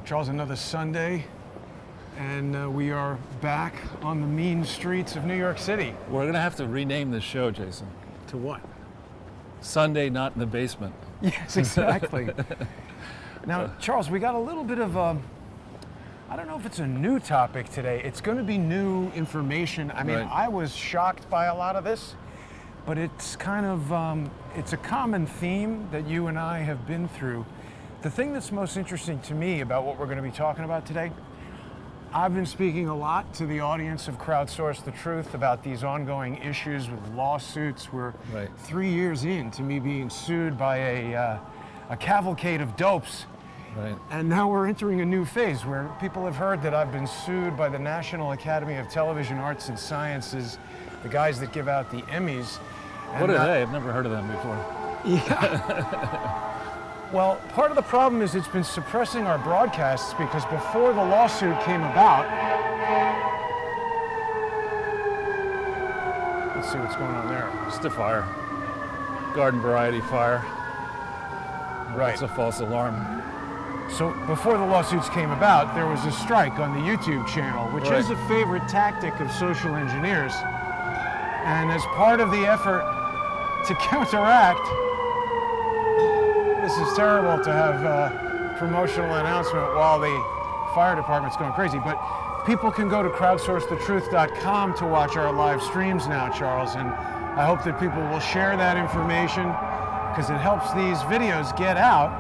Charles, another Sunday, and we are back on the mean streets of New York City. We're going to have to rename this show, Jason. To what? Sunday Not in the Basement. Yes, exactly. Now, Charles, we got a little bit of I don't know if it's a new topic today. It's going to be new information. I mean, Right. I was shocked by a lot of this, but it's kind of, it's a common theme that you and I have been through. The thing that's most interesting to me about what we're going to be talking about today, I've been speaking a lot to the audience of Crowdsource the Truth about these ongoing issues with lawsuits. We're Right. 3 years into me being sued by a cavalcade of dopes. Right. And now we're entering a new phase where people have heard that I've been sued by the National Academy of Television Arts and Sciences, the guys that give out the Emmys. What are they? I've never heard of them before. Yeah. Well, part of the problem is it's been suppressing our broadcasts because before the lawsuit came about, let's see what's going on there. Just a fire. Garden variety fire. Right. It's a false alarm. So before the lawsuits came about, there was a strike on the YouTube channel, which Right. is a favorite tactic of social engineers. And as part of the effort to counteract, this is terrible to have a promotional announcement while the fire department's going crazy, but people can go to crowdsourcethetruth.com to watch our live streams now, Charles, and I hope that people will share that information because it helps these videos get out,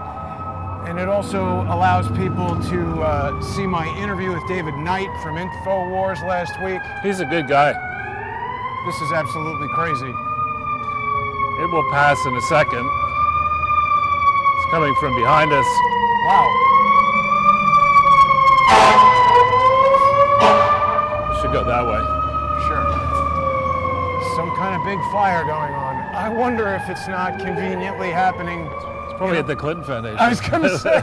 and it also allows people to see my interview with David Knight from InfoWars last week. He's a good guy. This is absolutely crazy. It will pass in a second. It's coming from behind us. Wow. Should go that way. Sure. Some kind of big fire going on. I wonder if it's not conveniently happening. It's probably at the Clinton Foundation. I was going to say.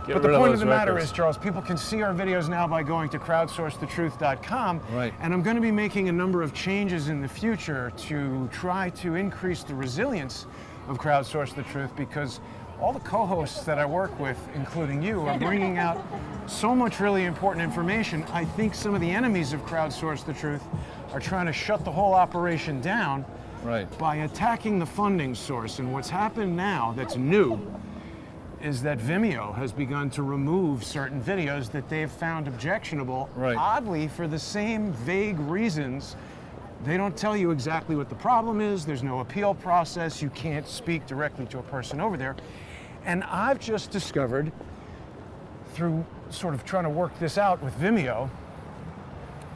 Get But the rid point those of the matter records. is, Charles, people can see our videos now by going to crowdsourcethetruth.com. Right. And I'm going to be making a number of changes in the future to try to increase the resilience of Crowdsource the Truth, because all the co-hosts that I work with, including you, are bringing out so much really important information. I think some of the enemies of Crowdsource the Truth are trying to shut the whole operation down Right. by attacking the funding source. And what's happened now that's new is that Vimeo has begun to remove certain videos that they've found objectionable, Right. oddly for the same vague reasons. They don't tell you exactly what the problem is. There's no appeal process. You can't speak directly to a person over there. And I've just discovered, through sort of trying to work this out with Vimeo,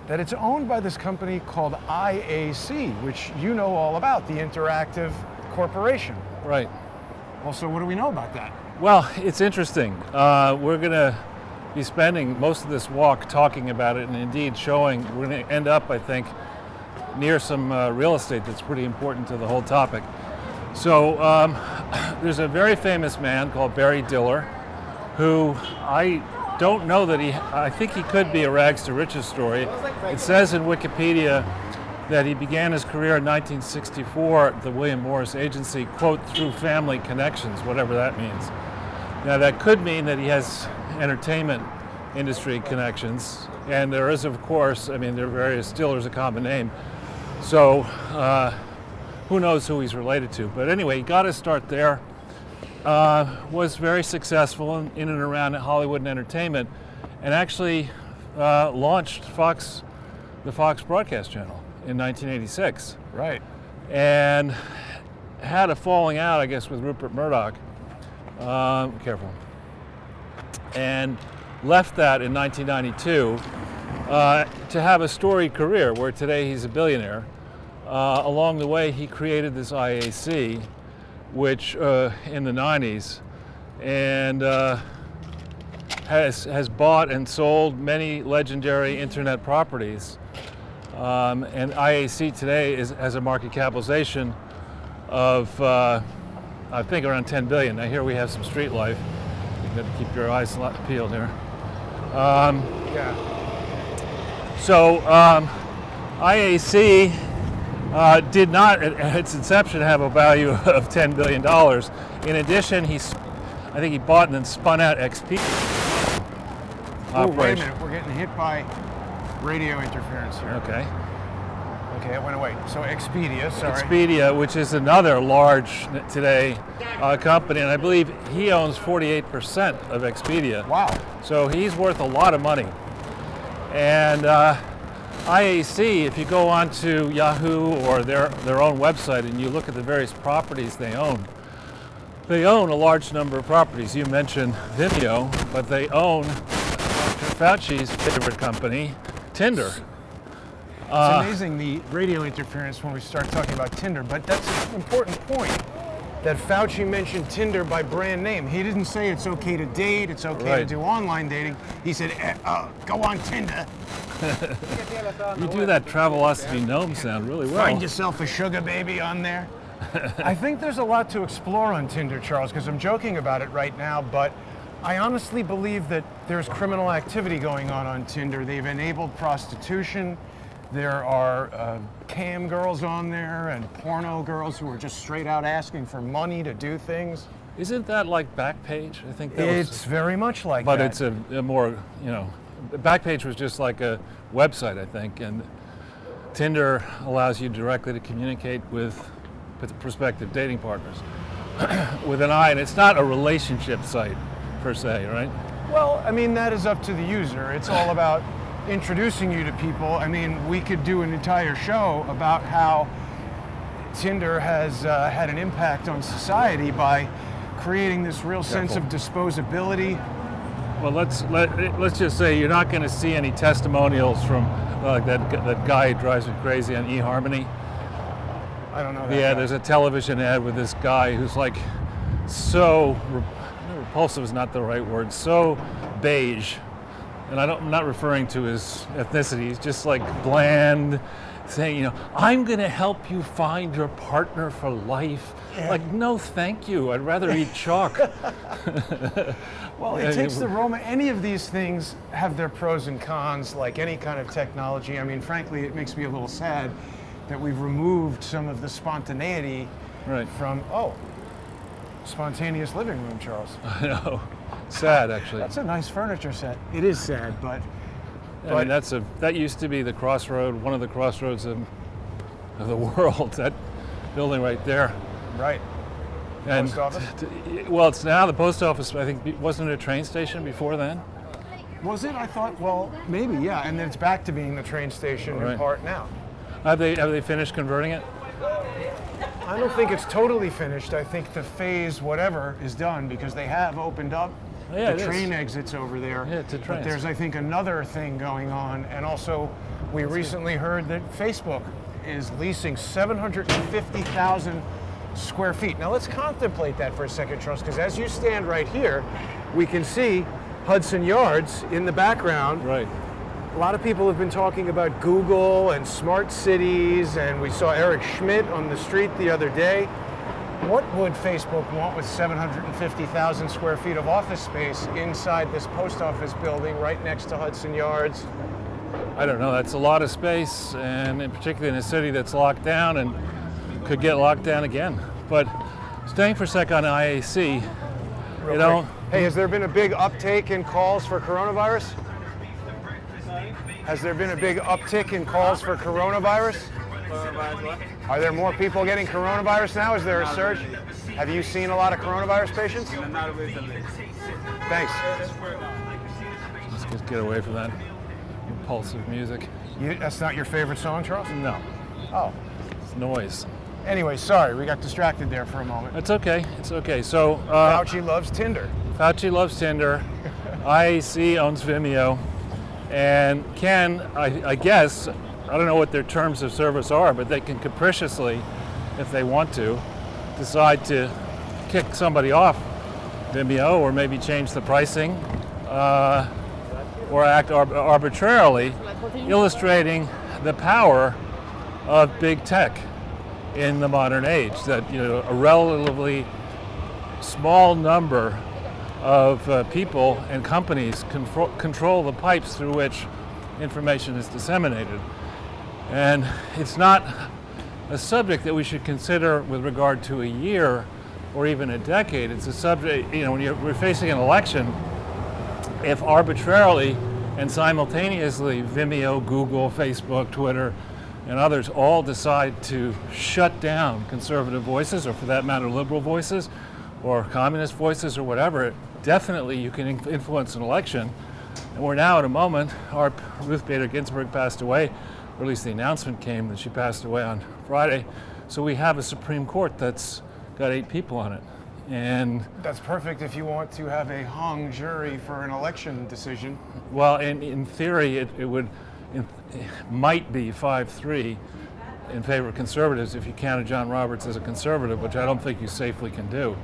that it's owned by this company called IAC, which you know all about, the Interactive Corporation. Right. Well, so what do we know about that? Well, it's interesting. We're going to be spending most of this walk talking about it and indeed showing. We're going to end up, I think, near some real estate that's pretty important to the whole topic. So there's a very famous man called Barry Diller, who I don't know that I think he could be a rags to riches story. It says in Wikipedia that he began his career in 1964 at the William Morris Agency, quote, through family connections, whatever that means. Now that could mean that he has entertainment industry connections, and there is, of course, I mean, there are various, Diller's a common name, so who knows who he's related to. But anyway, he got his start there, was very successful in and around Hollywood and entertainment, and actually launched the Fox broadcast channel in 1986. Right. And had a falling out, I guess, with Rupert Murdoch. Careful. And left that in 1992 to have a storied career where today he's a billionaire. Along the way, he created this IAC, which in the 90s, and has bought and sold many legendary internet properties. And IAC today has a market capitalization of, I think, around 10 billion. Now here we have some street life. You've got to keep your eyes peeled here. Yeah. So IAC did not, at its inception, have a value of $10 billion. In addition, I think he bought and then spun out XP. Oh, wait a operation. minute. We're getting hit by radio interference here. Okay. Okay, it went away. So Expedia, sorry. Expedia, which is another large today company, and I believe he owns 48% of Expedia. Wow. So he's worth a lot of money. And IAC, if you go onto Yahoo or their own website and you look at the various properties they own a large number of properties. You mentioned Vimeo, but they own Fauci's favorite company, Tinder. It's amazing the radio interference when we start talking about Tinder, but that's an important point that Fauci mentioned Tinder by brand name. He didn't say it's okay to date, it's okay to Right. do online dating. He said, go on Tinder, You do that Travelocity gnome sound really well. find yourself a sugar baby on there. I think there's a lot to explore on Tinder, Charles, because I'm joking about it right now, but I honestly believe that there's criminal activity going on Tinder. They've enabled prostitution. There are cam girls on there and porno girls who are just straight out asking for money to do things. Isn't that like Backpage? I think that It's very much like but that. it's a more, Backpage was just like a website, I think, and Tinder allows you directly to communicate with prospective dating partners with an eye, and it's not a relationship site per se, right? Well, I mean, that is up to the user. It's all about introducing you to people. I mean, we could do an entire show about how Tinder has had an impact on society by creating this real sense of disposability. Well, let's just say you're not going to see any testimonials from that guy who drives me crazy on eHarmony. I don't know that. Yeah, guy. there's a television ad with this guy who's like so repulsive is not the right word, so beige. And I'm not referring to his ethnicity, he's just like bland, saying, I'm going to help you find your partner for life. Yeah. Like, no, thank you. I'd rather eat chalk. Well, it takes the Roma. Any of these things have their pros and cons, like any kind of technology. I mean, frankly, it makes me a little sad that we've removed some of the spontaneity Right. from, spontaneous living room, Charles. I know. Sad, actually. That's a nice furniture set. It is sad, but I mean, that used to be the crossroad, one of the crossroads of the world. That building right there. right. And Post office? Well, it's now the post office. I think wasn't it a train station before then? Was it? I thought, well, maybe, yeah. And then it's back to being the train station in Right. part now. Have they finished converting it? I don't think it's totally finished. I think the phase whatever is done because they have opened up Yeah, it the is. train exits over there. Yeah, to but trains. there's, I think, another thing going on. And also, we recently heard that Facebook is leasing 750,000 square feet. Now, let's contemplate that for a second, Charles, because as you stand right here, we can see Hudson Yards in the background. Right. A lot of people have been talking about Google and smart cities, and we saw Eric Schmidt on the street the other day. What would Facebook want with 750,000 square feet of office space inside this post office building right next to Hudson Yards? I don't know. That's a lot of space, and in particular in a city that's locked down and could get locked down again. But staying for a sec on IAC, Real quick. Hey, has there been a big uptake in calls for coronavirus? Has there been a big uptick in calls for coronavirus? Are there more people getting coronavirus now? Is there a surge? Have you seen a lot of coronavirus patients? Not recently. Thanks. let's just get away from that impulsive music. That's not your favorite song, Charles? No, Oh. it's noise. Anyway, sorry, we got distracted there for a moment. It's okay. It's okay. So Fauci loves Tinder. Fauci loves Tinder. IAC owns Vimeo. And can, I guess, I don't know what their terms of service are, but they can capriciously, if they want to, decide to kick somebody off Vimeo or maybe change the pricing or act arbitrarily, illustrating the power of big tech in the modern age, that a relatively small number of people and companies control the pipes through which information is disseminated. And it's not a subject that we should consider with regard to a year or even a decade. It's a subject, when we're facing an election, if arbitrarily and simultaneously Vimeo, Google, Facebook, Twitter, and others all decide to shut down conservative voices, or for that matter, liberal voices, or communist voices, or whatever, definitely you can influence an election. And we're now at a moment, Ruth Bader Ginsburg passed away, or at least the announcement came that she passed away on Friday. So we have a Supreme Court that's got 8 people on it. And that's perfect if you want to have a hung jury for an election decision. Well, in theory, it might be 5-3 in favor of conservatives if you counted John Roberts as a conservative, which I don't think you safely can do.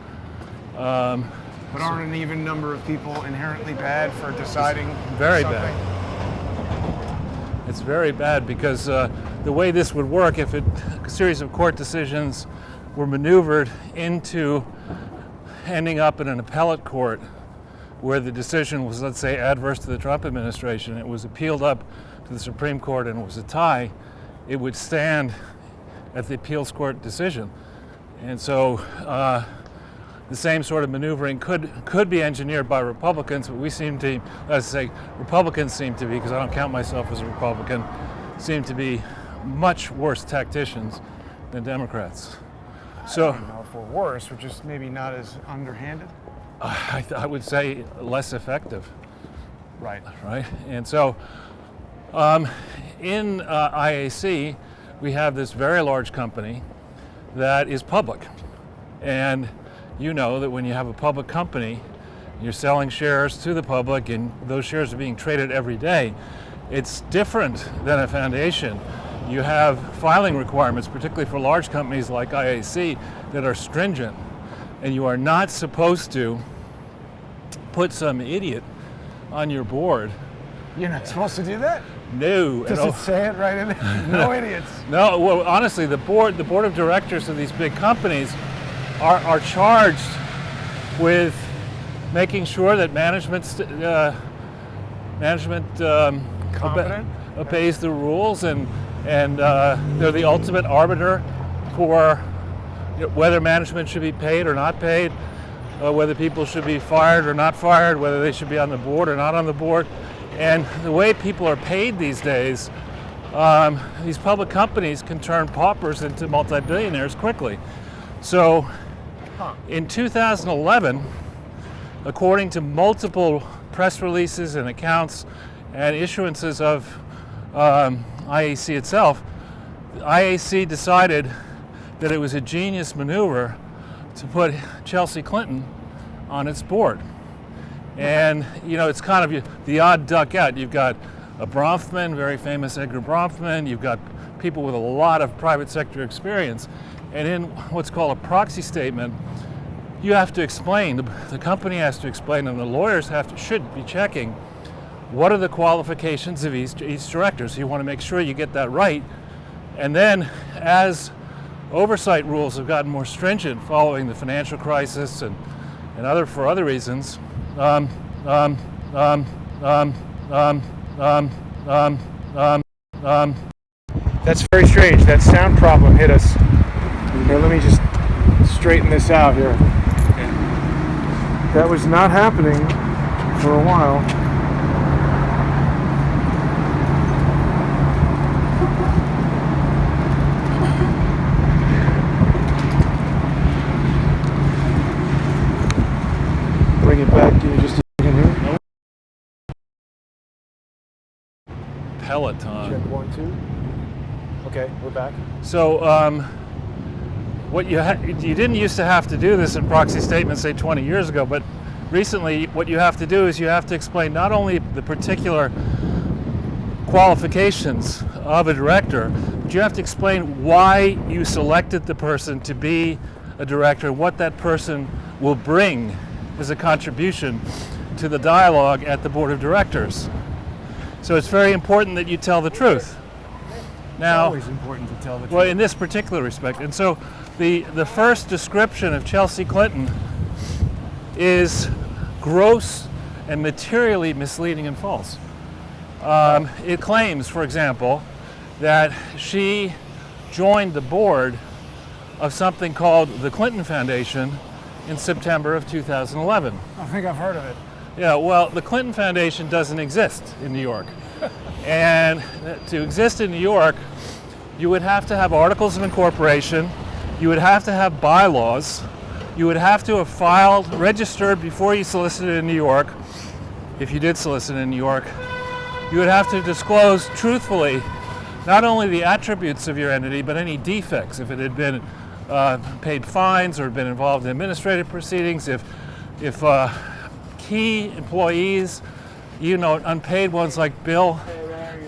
But aren't an even number of people inherently bad for deciding very something? Bad. It's very bad because the way this would work, if a series of court decisions were maneuvered into ending up in an appellate court where the decision was, let's say, adverse to the Trump administration, it was appealed up to the Supreme Court and it was a tie, it would stand at the appeals court decision. And so the same sort of maneuvering could be engineered by Republicans, but we seem to, let's say, Republicans seem to be, because I don't count myself as a Republican, seem to be much worse tacticians than Democrats. So, I don't know if we're worse, we're just maybe not as underhanded. I would say less effective. Right. Right. And so, in IAC, we have this very large company that is public, and you know that when you have a public company, you're selling shares to the public, and those shares are being traded every day. It's different than a foundation. You have filing requirements, particularly for large companies like IAC, that are stringent, and you are not supposed to put some idiot on your board. You're not supposed to do that? No. Does it say it right in there? No idiots. No, well, honestly, the board of directors of these big companies are charged with making sure that management obeys the rules, and they're the ultimate arbiter for whether management should be paid or not paid, whether people should be fired or not fired, whether they should be on the board or not on the board. And the way people are paid these days, these public companies can turn paupers into multi-billionaires quickly. So in 2011, according to multiple press releases and accounts and issuances of IAC itself, IAC decided that it was a genius maneuver to put Chelsea Clinton on its board. And, you know, it's kind of the odd duck out. You've got a Bronfman, very famous Edgar Bronfman. You've got people with a lot of private sector experience. And in what's called a proxy statement, you have to explain, the company has to explain, and the lawyers should be checking what are the qualifications of each director. So you want to make sure you get that right. And then as oversight rules have gotten more stringent following the financial crisis and for other reasons, That's very strange. That sound problem hit us. Here, let me just straighten this out here. That was not happening for a while. Bring it back. Give me just a second here. Peloton. Check 1, 2. Okay, we're back. So what you didn't used to have to do this in proxy statements, say 20 years ago, but recently what you have to do is you have to explain not only the particular qualifications of a director, but you have to explain why you selected the person to be a director, what that person will bring as a contribution to the dialogue at the board of directors. So it's very important that you tell the truth. Now, It's always important to tell the truth. well, in this particular respect. And so the first description of Chelsea Clinton is gross and materially misleading and false. It claims, for example, that she joined the board of something called the Clinton Foundation in September of 2011. I think I've heard of it. Yeah, well, the Clinton Foundation doesn't exist in New York. And to exist in New York, you would have to have articles of incorporation, you would have to have bylaws, you would have to have filed, registered before you solicited in New York, if you did solicit in New York. You would have to disclose truthfully not only the attributes of your entity, but any defects, if it had been paid fines or been involved in administrative proceedings, if key employees, unpaid ones like Bill,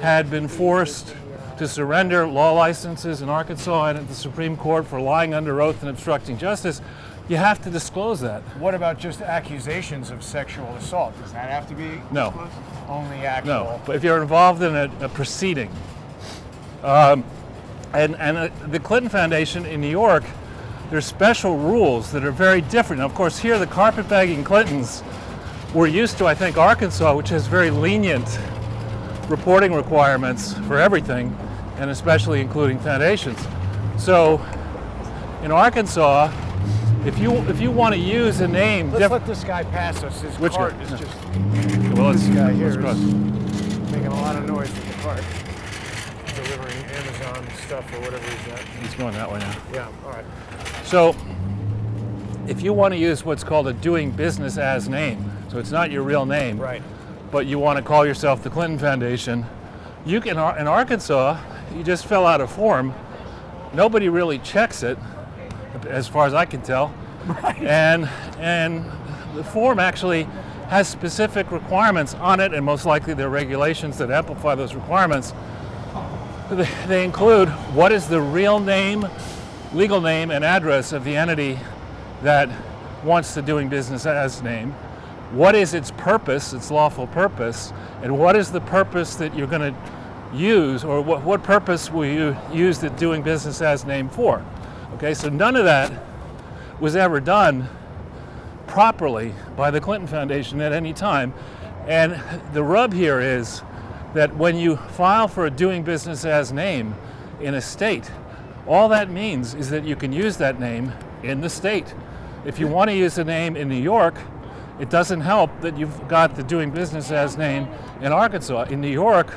had been forced to surrender law licenses in Arkansas and at the Supreme Court for lying under oath and obstructing justice. You have to disclose that. What about just accusations of sexual assault? Does that have to be No. disclosed? Only actual? No, but if you're involved in a proceeding. And the Clinton Foundation in New York, there's special rules that are very different. Now, of course, here the carpetbagging Clintons were used to, I think, Arkansas, which has very lenient reporting requirements for everything, and especially including foundations. So in Arkansas, if you want to use a name, let's let this guy pass us. His Which cart guy? is just well, this guy here let's cross. is making a lot of noise with the cart, delivering Amazon stuff or whatever he's at. He's going that way now. Yeah, all right. So if you want to use what's called a doing business as name, so it's not your real name, Right. but you want to call yourself the Clinton Foundation, you can, in Arkansas, you just fill out a form. Nobody really checks it, as far as I can tell. Right. And the form actually has specific requirements on it, and most likely there are regulations that amplify those requirements. They include what is the real name, legal name, and address of the entity that wants the doing business as name. What is its purpose, its lawful purpose, and what is the purpose that you're going to use, or what purpose will you use the doing business as name for? Okay, so none of that was ever done properly by the Clinton Foundation at any time. And the rub here is that when you file for a doing business as name in a state, all that means is that you can use that name in the state. If you want to use the name in New York, it doesn't help that you've got the doing business as name in Arkansas. In New York,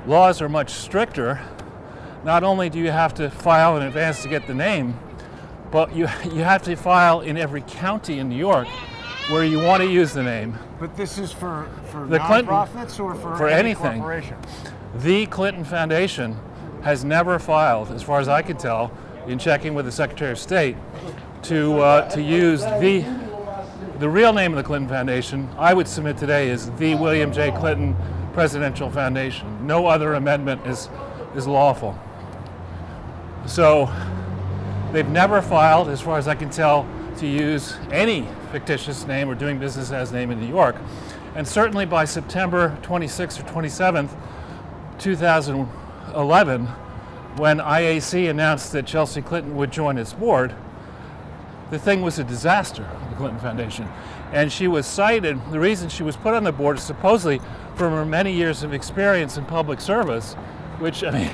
laws are much stricter. Not only do you have to file in advance to get the name, but you have to file in every county in New York where you want to use the name. But this is for The Clinton- nonprofits or for any anything. corporation? The Clinton Foundation has never filed, as far as I can tell, in checking with the Secretary of State, to use the real name of the Clinton Foundation. I would submit today is the William J. Clinton Presidential Foundation. No other amendment is lawful. So they've never filed, as far as I can tell, to use any fictitious name or doing business as name in New York. And certainly by September 26th or 27th, 2011, when IAC announced that Chelsea Clinton would join its board, the thing was a disaster, the Clinton Foundation. And she was cited, the reason she was put on the board is supposedly from her many years of experience in public service, which, I mean,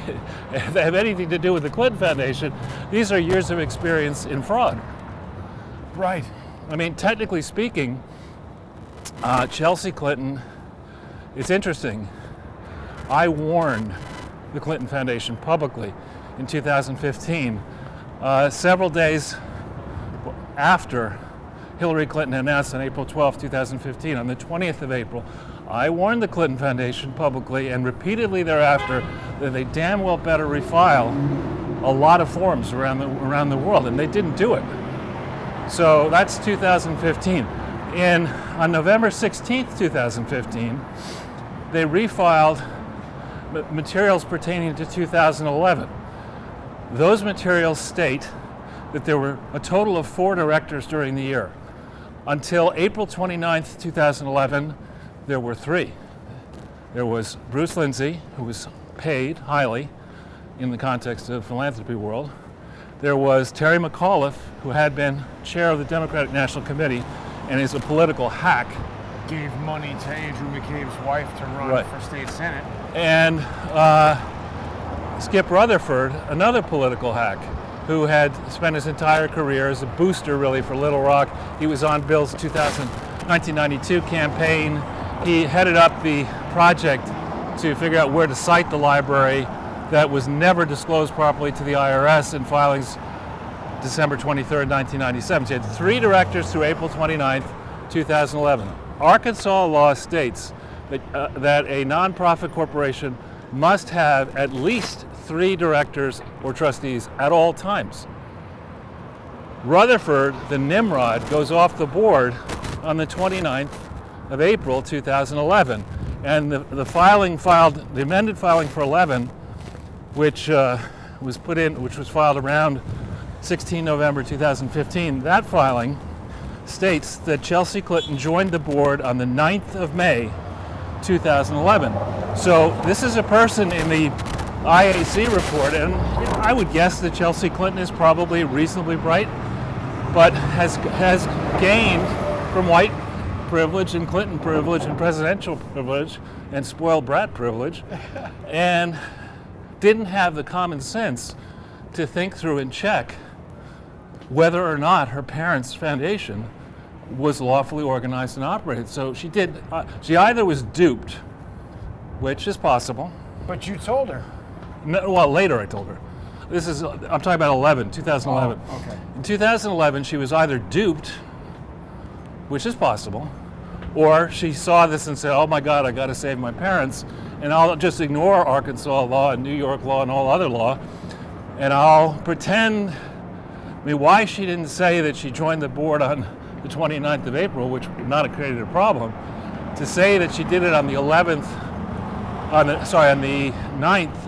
if they have anything to do with the Clinton Foundation, these are years of experience in fraud. Right. I mean, technically speaking, Chelsea Clinton, it's interesting. I warned the Clinton Foundation publicly in 2015, several days after Hillary Clinton announced on April 12, 2015, on the 20th of April, I warned the Clinton Foundation publicly and repeatedly thereafter that they damn well better refile a lot of forms around the world, and they didn't do it. So that's 2015. On November 16th, 2015, they refiled materials pertaining to 2011. Those materials state that there were a total of 4 directors during the year. Until April 29th, 2011, there were 3. There was Bruce Lindsay, who was paid highly in the context of philanthropy world. There was Terry McAuliffe, who had been chair of the Democratic National Committee and is a political hack. Gave money to Andrew McCabe's wife to run Right. for state senate. And Skip Rutherford, another political hack, who had spent his entire career as a booster really for Little Rock. He was on Bill's 2000 1992 campaign. He headed up the project to figure out where to site the library that was never disclosed properly to the IRS in filings December 23rd, 1997. So he had 3 directors through April 29th, 2011. Arkansas law states that a nonprofit corporation must have at least 3 directors or trustees at all times. Rutherford, the Nimrod, goes off the board on the 29th of April 2011. And the amended filing for 11, which was filed around 16 November 2015, that filing states that Chelsea Clinton joined the board on the 9th of May 2011. So this is a person in the IAC report, and I would guess that Chelsea Clinton is probably reasonably bright, but has gained from white privilege and Clinton privilege and presidential privilege and spoiled brat privilege, and didn't have the common sense to think through and check whether or not her parents' foundation was lawfully organized and operated. So she either was duped, which is possible. But you told her. No, well, later I told her. I'm talking about 2011. Oh, okay. In 2011, she was either duped, which is possible, or she saw this and said, oh my God, I got to save my parents, and I'll just ignore Arkansas law and New York law and all other law, and I'll pretend, why she didn't say that she joined the board on the 29th of April, which would not have created a problem, to say that she did it on the 9th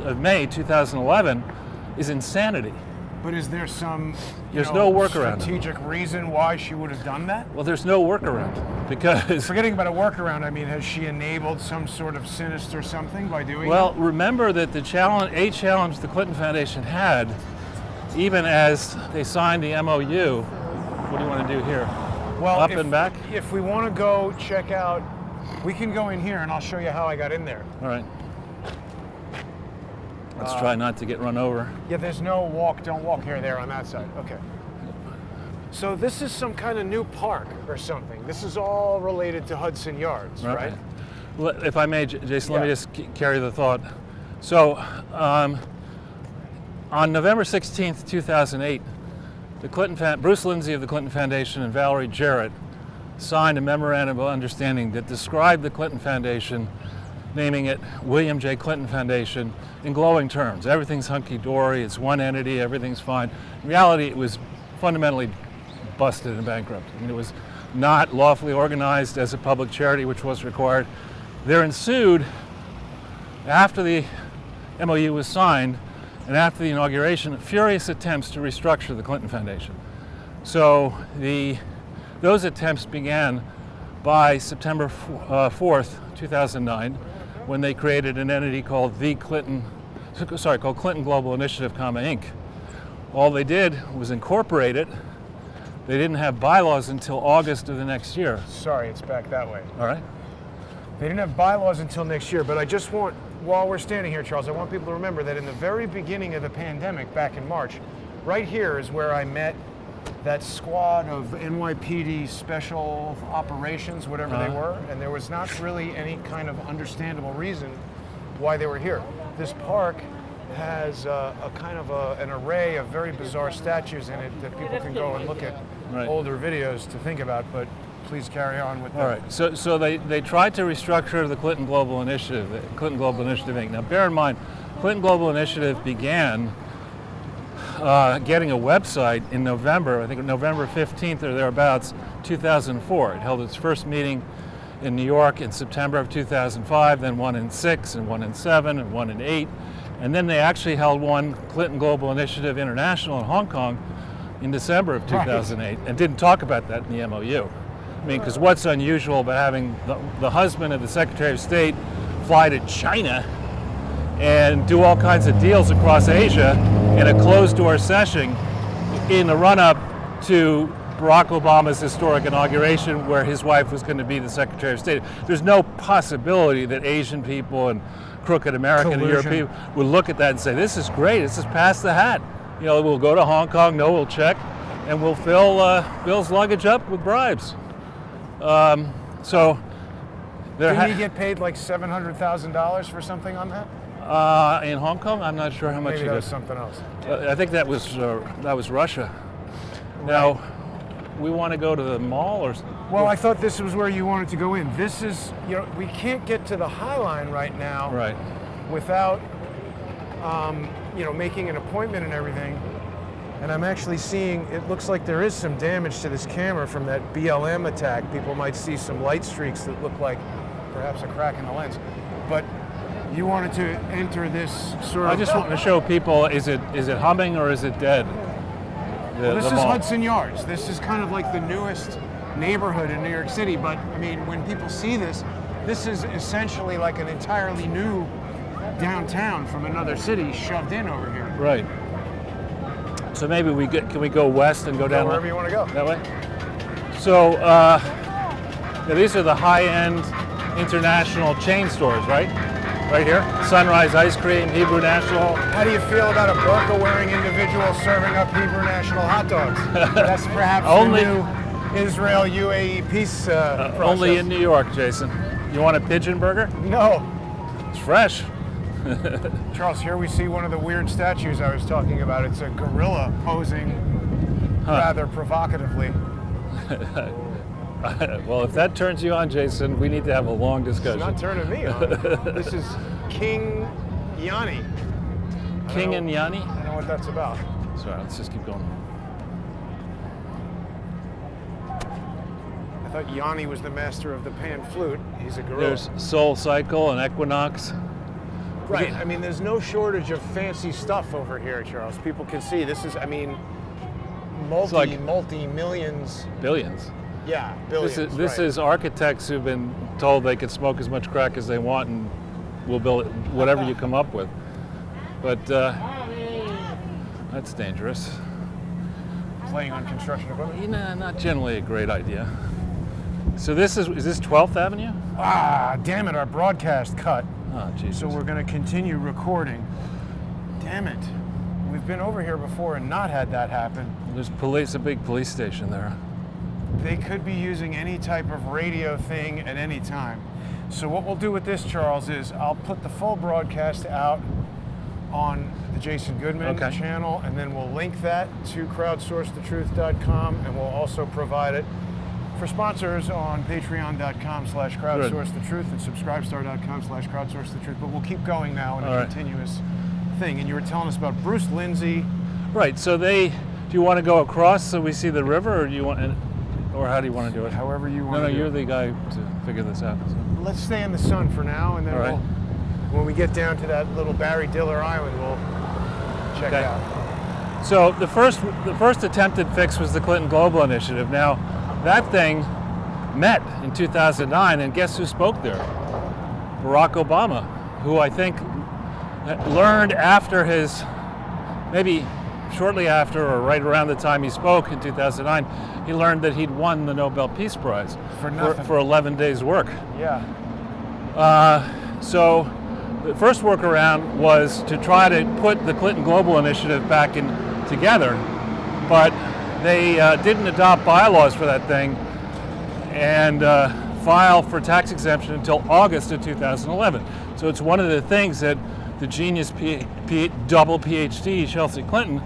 of May 2011 is insanity. But is there some no workaround. Strategic reason why she would have done that? Well, there's no workaround, because... Forgetting about a workaround, has she enabled some sort of sinister something by doing Well, that? remember that a challenge the Clinton Foundation had, even as they signed the MOU, what do you want to do here? Well, Up and back? If we want to go check out, we can go in here and I'll show you how I got in there. All right. Let's try not to get run over. Yeah, there's no don't walk here, there on that side. Okay. So this is some kind of new park or something. This is all related to Hudson Yards, right? Well, if I may, Jason, let me just carry the thought. So, on November 16th, 2008, Bruce Lindsay of the Clinton Foundation and Valerie Jarrett signed a memorandum of understanding that described the Clinton Foundation, naming it William J. Clinton Foundation, in glowing terms. Everything's hunky-dory, it's one entity, everything's fine. In reality, it was fundamentally busted and bankrupt. It was not lawfully organized as a public charity, which was required. There ensued, after the MOU was signed and after the inauguration, furious attempts to restructure the Clinton Foundation. So those attempts began by September 4th, 2009, when they created an entity called Clinton Global Initiative, Inc. All they did was incorporate it. They didn't have bylaws until August of the next year. Sorry, it's back that way. All right. They didn't have bylaws until next year, but I just want, while we're standing here, Charles, I want people to remember that in the very beginning of the pandemic, back in March, right here is where I met that squad of NYPD special operations, whatever they were, and there was not really any kind of understandable reason why they were here. This park has a kind of an array of very bizarre statues in it that people can go and look at older videos to think about, but please carry on with that. All right, so they tried to restructure the Clinton Global Initiative, Inc. Now bear in mind, Clinton Global Initiative began getting a website in November, I think November 15th or thereabouts, 2004. It held its first meeting in New York in September of 2005, then one in 6, and one in 7, and one in 8. And then they actually held one, Clinton Global Initiative International in Hong Kong, in December of 2008, and didn't talk about that in the MOU. Because what's unusual about having the husband of the Secretary of State fly to China and do all kinds of deals across Asia in a closed-door session in the run-up to Barack Obama's historic inauguration, where his wife was going to be the Secretary of State. There's no possibility that Asian people and crooked American and European would look at that and say, this is great, this is past the hat. We'll go to Hong Kong, we'll check, and we'll fill Bill's luggage up with bribes. So there Didn't he get paid like $700,000 for something on that? in Hong Kong, I'm not sure how much Maybe he that did. was something else. I think that was Russia. Now, we want to go to the mall, or Well, I thought this was where you wanted to go in. This is, we can't get to the High Line right now right? without, making an appointment and everything. And I'm actually seeing, it looks like there is some damage to this camera from that BLM attack. People might see some light streaks that look like perhaps a crack in the lens. But you wanted to enter this sort of... I just want to show people: is it humming or is it dead? Well, this the is mall. Hudson Yards. This is kind of like the newest neighborhood in New York City. But I mean, when people see this, this is essentially like an entirely new downtown from another city shoved in over here. Right. So maybe can we go west and go down Wherever you want to go. that way? So these are the high-end international chain stores, right? Right here, Sunrise Ice Cream, Hebrew National. How do you feel about a burqa-wearing individual serving up Hebrew National hot dogs? That's perhaps Only- the new Israel-UAE peace process. Only in New York, Jason. You want a pigeon burger? No. It's fresh. Charles, here we see one of the weird statues I was talking about. It's a gorilla posing rather provocatively. Well, if that turns you on, Jason, we need to have a long discussion. It's not turning me on. This is King Yanni. King and Yanni? I don't know what that's about. Sorry, let's just keep going. I thought Yanni was the master of the pan flute. He's a gorilla. There's Soul Cycle and Equinox. Right. I mean, there's no shortage of fancy stuff over here, Charles. People can see this is, multi-millions. Billions. Yeah, billions. This is architects who've been told they can smoke as much crack as they want and we'll build whatever you come up with. But that's dangerous. Playing on construction equipment. Not generally a great idea. So is this 12th Avenue? Ah, damn it, our broadcast cut. Oh, Jesus. So we're going to continue recording. Damn it. We've been over here before and not had that happen. There's a big police station there. They could be using any type of radio thing at any time. So what we'll do with this, Charles, is I'll put the full broadcast out on the Jason Goodman channel, and then we'll link that to crowdsourcethetruth.com, and we'll also provide it for sponsors on patreon.com/crowdsourcethetruth and subscribestar.com/crowdsourcethetruth. But we'll keep going now in a continuous thing. And you were telling us about Bruce Lindsay. Right. So do you want to go across so we see the river, or or how do you want to do it? However you want to do it. You're the guy to figure this out. So. Let's stay in the sun for now, and then when we get down to that little Barry Diller Island, we'll check out. So the first attempted fix was the Clinton Global Initiative. Now, that thing met in 2009, and guess who spoke there? Barack Obama, who I think learned maybe shortly after or right around the time he spoke in 2009, he learned that he'd won the Nobel Peace Prize for 11 days' work. Yeah. So the first workaround was to try to put the Clinton Global Initiative back together, but they didn't adopt bylaws for that thing and file for tax exemption until August of 2011. So it's one of the things that the genius double PhD Chelsea Clinton,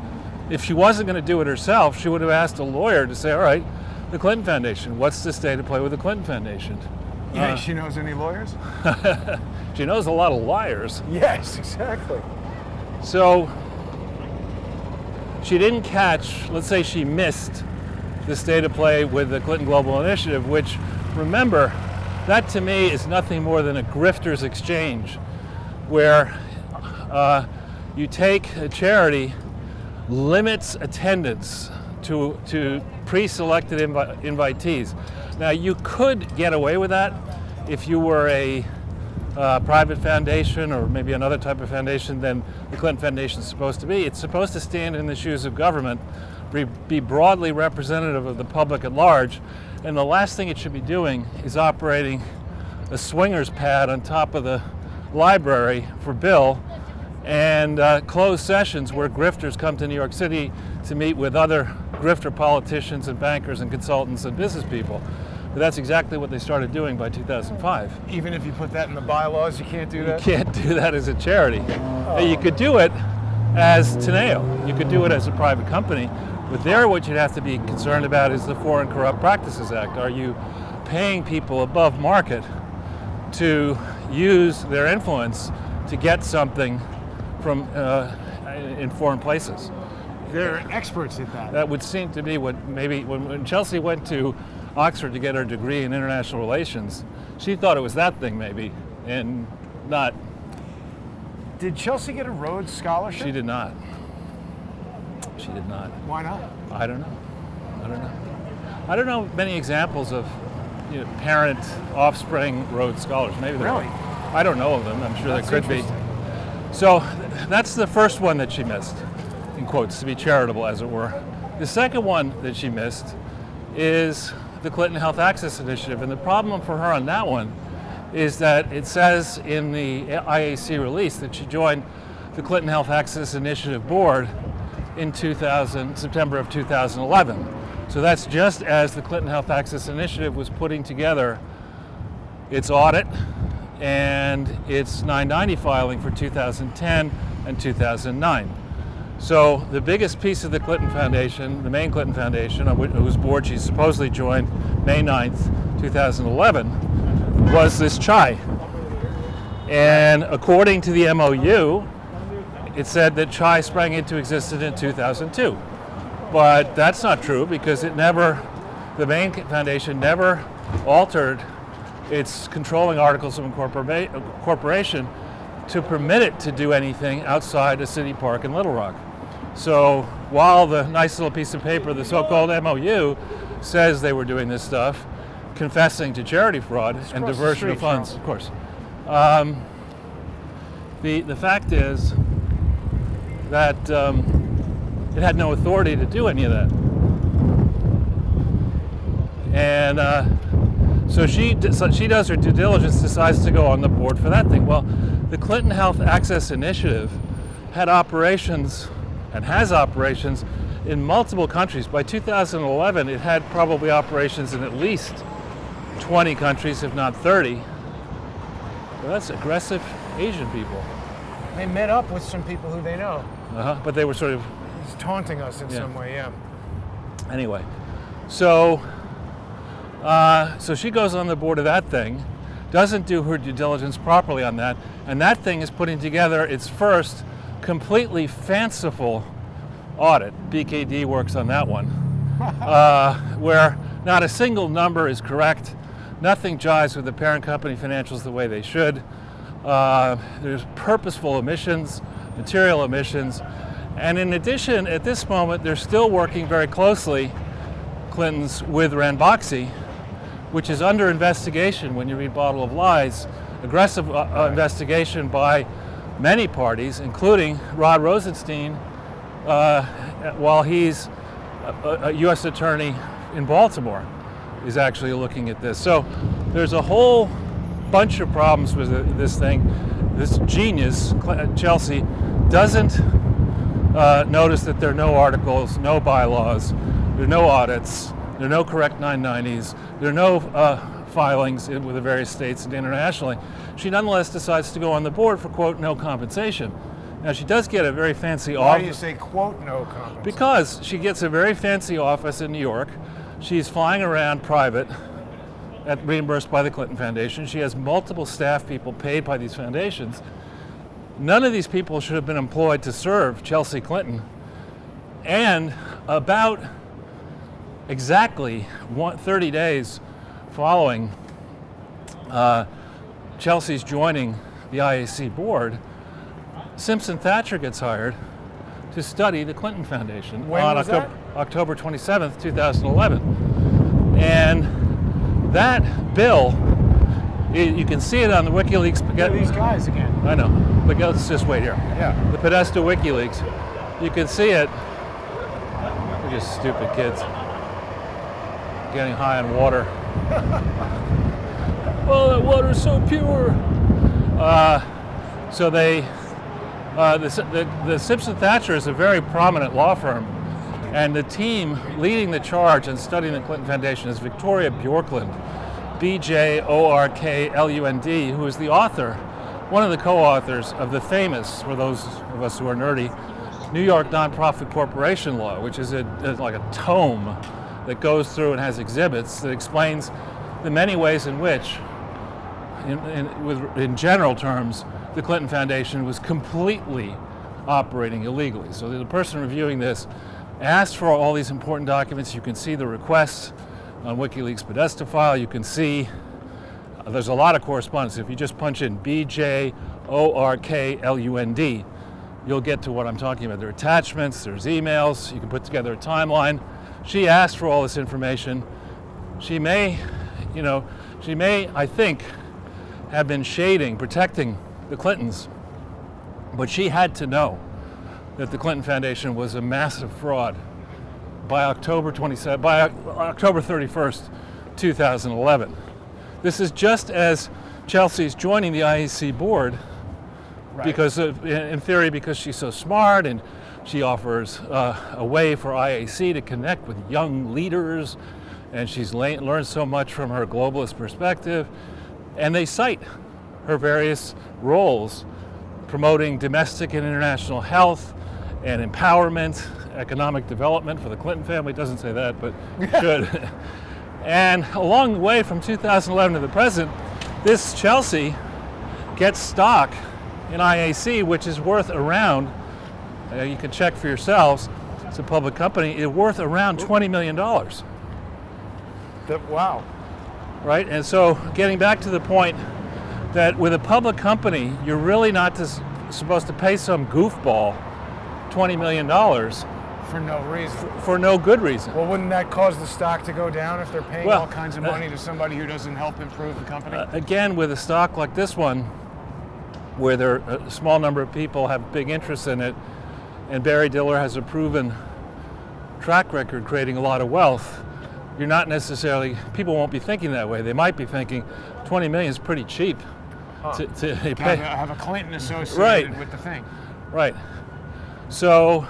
if she wasn't going to do it herself, she would have asked a lawyer to say, all right, the Clinton Foundation, what's the state of play with the Clinton Foundation? You think she knows any lawyers? She knows a lot of liars. Yes, exactly. So she didn't catch, let's say she missed the state of play with the Clinton Global Initiative, which, remember, that to me is nothing more than a grifter's exchange, where you take a charity, limits attendance to pre-selected invitees. Now, you could get away with that if you were a private foundation or maybe another type of foundation than the Clinton Foundation is supposed to be. It's supposed to stand in the shoes of government, be broadly representative of the public at large, and the last thing it should be doing is operating a swingers pad on top of the library for Bill and closed sessions where grifters come to New York City to meet with other grifter politicians and bankers and consultants and business people. But that's exactly what they started doing by 2005. Even if you put that in the bylaws, you can't do that? You can't do that as a charity. You could do it as Teneo. You could do it as a private company. But there, what you'd have to be concerned about is the Foreign Corrupt Practices Act. Are you paying people above market to use their influence to get something from in foreign places? They're experts at that. That would seem to be what maybe when Chelsea went to Oxford to get her degree in international relations, she thought it was that thing maybe, and not. Did Chelsea get a Rhodes Scholarship? She did not. She did not. Why not? I don't know. I don't know many examples of parent, offspring Rhodes Scholars. Maybe there Really? are. I don't know of them. I'm sure That's there could be. interesting. So that's the first one that she missed, in quotes, to be charitable, as it were. The second one that she missed is the Clinton Health Access Initiative. And the problem for her on that one is that it says in the IAC release that she joined the Clinton Health Access Initiative board in September of 2011. So that's just as the Clinton Health Access Initiative was putting together its audit and its 990 filing for 2010 and 2009. So the biggest piece of the Clinton Foundation, the main Clinton Foundation, whose board she supposedly joined May 9th, 2011, was this chai. And according to the MOU, it said that chai sprang into existence in 2002. But that's not true because the main foundation never altered its controlling articles of incorporation to permit it to do anything outside a city park in Little Rock. So while the nice little piece of paper, the so-called MOU, says they were doing this stuff, confessing to charity fraud and diversion of funds, of course. The fact is that it had no authority to do any of that. And so she does her due diligence, decides to go on the board for that thing. Well, the Clinton Health Access Initiative had operations and has operations in multiple countries. By 2011, it had probably operations in at least 20 countries, if not 30. Well, that's aggressive Asian people. They met up with some people who they know. But they were sort of... He's taunting us in some way, yeah. Anyway, so she goes on the board of that thing, doesn't do her due diligence properly on that, and that thing is putting together its first completely fanciful audit. BKD works on that one, where not a single number is correct, nothing jives with the parent company financials the way they should. There's purposeful omissions, material omissions, and in addition, at this moment, they're still working very closely, Clinton's, with Ranbaxy, which is under investigation when you read Bottle of Lies, aggressive investigation by many parties, including Rod Rosenstein, while he's a U.S. attorney in Baltimore, is actually looking at this. So there's a whole bunch of problems with this thing. This genius, Chelsea, doesn't notice that there are no articles, no bylaws, there are no audits, there are no correct 990s, there are no filings with the various states and internationally. She nonetheless decides to go on the board for, quote, no compensation. Now, she does get a very fancy office. Why do you say, quote, no compensation? Because she gets a very fancy office in New York. She's flying around private, reimbursed by the Clinton Foundation. She has multiple staff people paid by these foundations. None of these people should have been employed to serve Chelsea Clinton. And about exactly 30 days following Chelsea's joining the IAC board, Simpson Thatcher gets hired to study the Clinton Foundation on October 27th, 2011. And that bill, you can see it on the WikiLeaks. Look at these guys again. I know, but let's just wait here. Yeah. The Podesta WikiLeaks. You can see it. They're just stupid kids getting high on water. Oh, that water's so pure. So the Simpson Thatcher is a very prominent law firm And the team leading the charge and studying the Clinton Foundation is Victoria Bjorklund, Bjorklund, who is the author, one of the co-authors of the famous, for those of us who are nerdy, New York Nonprofit Corporation Law, which is like a tome that goes through and has exhibits that explains the many ways in which, in general terms, the Clinton Foundation was completely operating illegally. So the person reviewing this asked for all these important documents. You can see the requests on WikiLeaks Podesta file. You can see there's a lot of correspondence. If you just punch in Bjorklund, you'll get to what I'm talking about. There are attachments, there's emails, you can put together a timeline. She asked for all this information. She may, I think, have been shading, protecting the Clintons, but she had to know that the Clinton Foundation was a massive fraud by October 31st, 2011. This is just as Chelsea's joining the IAC board, right, because in theory, because she's so smart and she offers a way for IAC to connect with young leaders, and she's learned so much from her globalist perspective, and they cite her various roles promoting domestic and international health and empowerment, economic development for the Clinton family. It doesn't say that, but it should. And along the way from 2011 to the present, this Chelsea gets stock in IAC, which is worth around, you can check for yourselves, it's a public company, it's worth around $20 million. Wow. Right, and so getting back to the point that with a public company, you're really not supposed to pay some goofball $20 million for no reason. For no good reason. Well, wouldn't that cause the stock to go down if they're paying all kinds of money to somebody who doesn't help improve the company? Again, with a stock like this one, where a small number of people have big interest in it, and Barry Diller has a proven track record creating a lot of wealth, you're not necessarily, people won't be thinking that way. They might be thinking 20 million is pretty cheap to pay. Have a Clinton associated with the thing. Right. So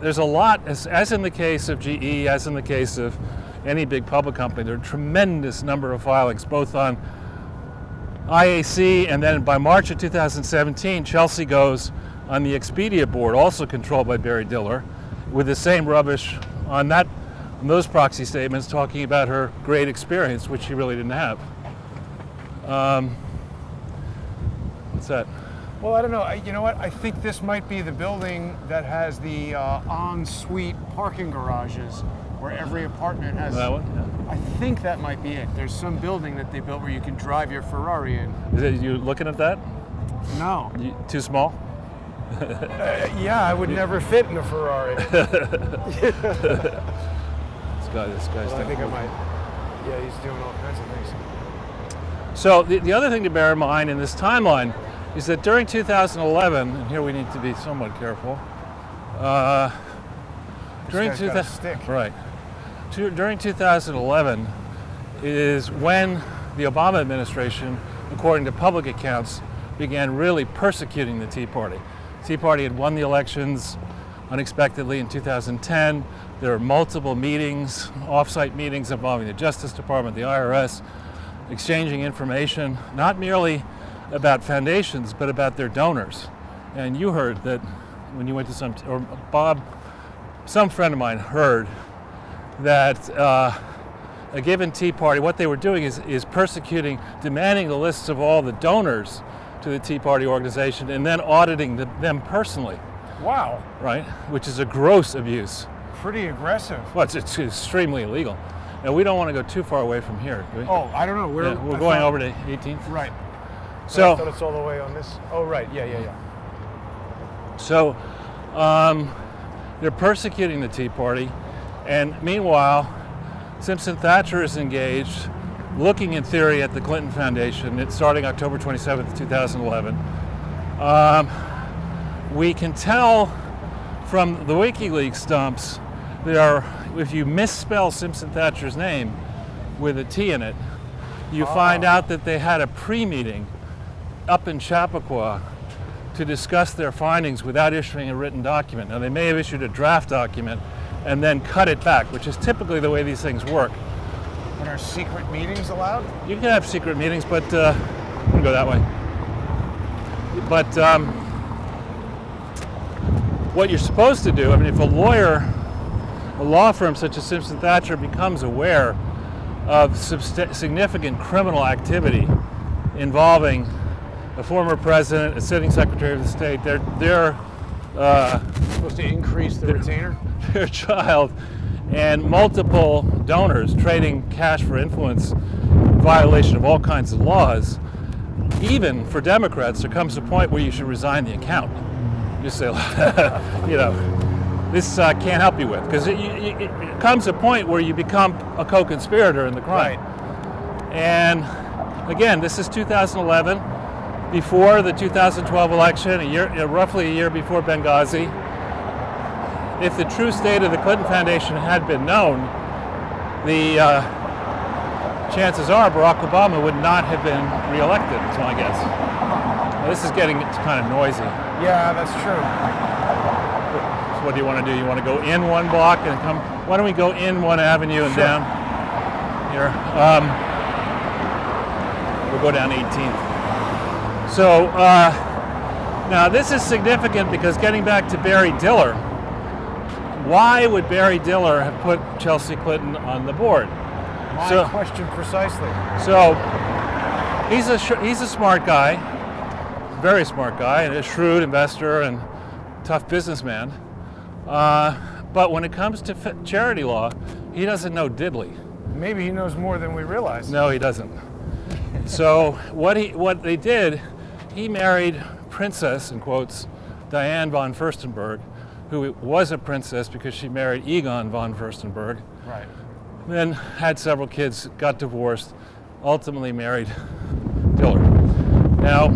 there's a lot, as in the case of GE, as in the case of any big public company, there are a tremendous number of filings, both on IAC, and then by March of 2017, Chelsea goes on the Expedia board, also controlled by Barry Diller, with the same rubbish on those proxy statements talking about her great experience, which she really didn't have. What's that? Well, I don't know. You know what? I think this might be the building that has the en-suite parking garages, where every apartment has. That one? Yeah. I think that might be it. There's some building that they built where you can drive your Ferrari in. Is it, you looking at that? No. Too small? Yeah, I would never fit in a Ferrari. This guy's well, I think I might. Yeah, he's doing all kinds of things. So the other thing to bear in mind in this timeline is that during 2011, and here we need to be somewhat careful. During 2011 is when the Obama administration, according to public accounts, began really persecuting the Tea Party. The Tea Party had won the elections unexpectedly in 2010. There were multiple meetings, off-site meetings involving the Justice Department, the IRS, exchanging information, not merely about foundations, but about their donors. And you heard that when you went to some friend of mine heard that a given Tea Party, what they were doing is persecuting, demanding the lists of all the donors to the Tea Party organization and then auditing them personally. Wow. Right? Which is a gross abuse. Pretty aggressive. Well, it's extremely illegal. And we don't want to go too far away from here, do we? Oh, I don't know. We're going over to 18th. Right. So I thought it's all the way on this. Oh, right. Yeah. So they're persecuting the Tea Party. And meanwhile, Simpson Thatcher is engaged, looking in theory at the Clinton Foundation. It's starting October 27th, 2011. We can tell from the WikiLeaks dumps, if you misspell Simpson Thatcher's name with a T in it, you find out that they had a pre-meeting up in Chappaqua to discuss their findings without issuing a written document. Now, they may have issued a draft document and then cut it back, which is typically the way these things work. And are secret meetings allowed? You can have secret meetings, but I'm going to go that way. But what you're supposed to do, I mean, if a law firm such as Simpson Thacher becomes aware of significant criminal activity involving a former president, a sitting secretary of the state, they're Supposed to increase the retainer? their child, and multiple donors trading cash for influence in violation of all kinds of laws, even for Democrats, there comes a point where you should resign the account. You say, you know, this can't help you with, because it comes a point where you become a co-conspirator in the crime. Right. And again, this is 2011, before the 2012 election, roughly a year before Benghazi. If the true state of the Clinton Foundation had been known, the chances are Barack Obama would not have been reelected, is my guess. Now, this is getting kind of noisy. Yeah, that's true. So what do you want to do? You want to go in one block and come? Why don't we go in one avenue and Sure. down here? We'll go down 18th. So now this is significant because getting back to Barry Diller, why would Barry Diller have put Chelsea Clinton on the board? My question precisely. So he's a smart guy, very smart guy, and a shrewd investor and tough businessman. But when it comes to charity law, he doesn't know diddly. Maybe he knows more than we realize. No, he doesn't. So what they did, he married Princess, in quotes, Diane von Furstenberg, who was a princess because she married Egon von Furstenberg. Right. Then had several kids, got divorced, ultimately married Diller. Now,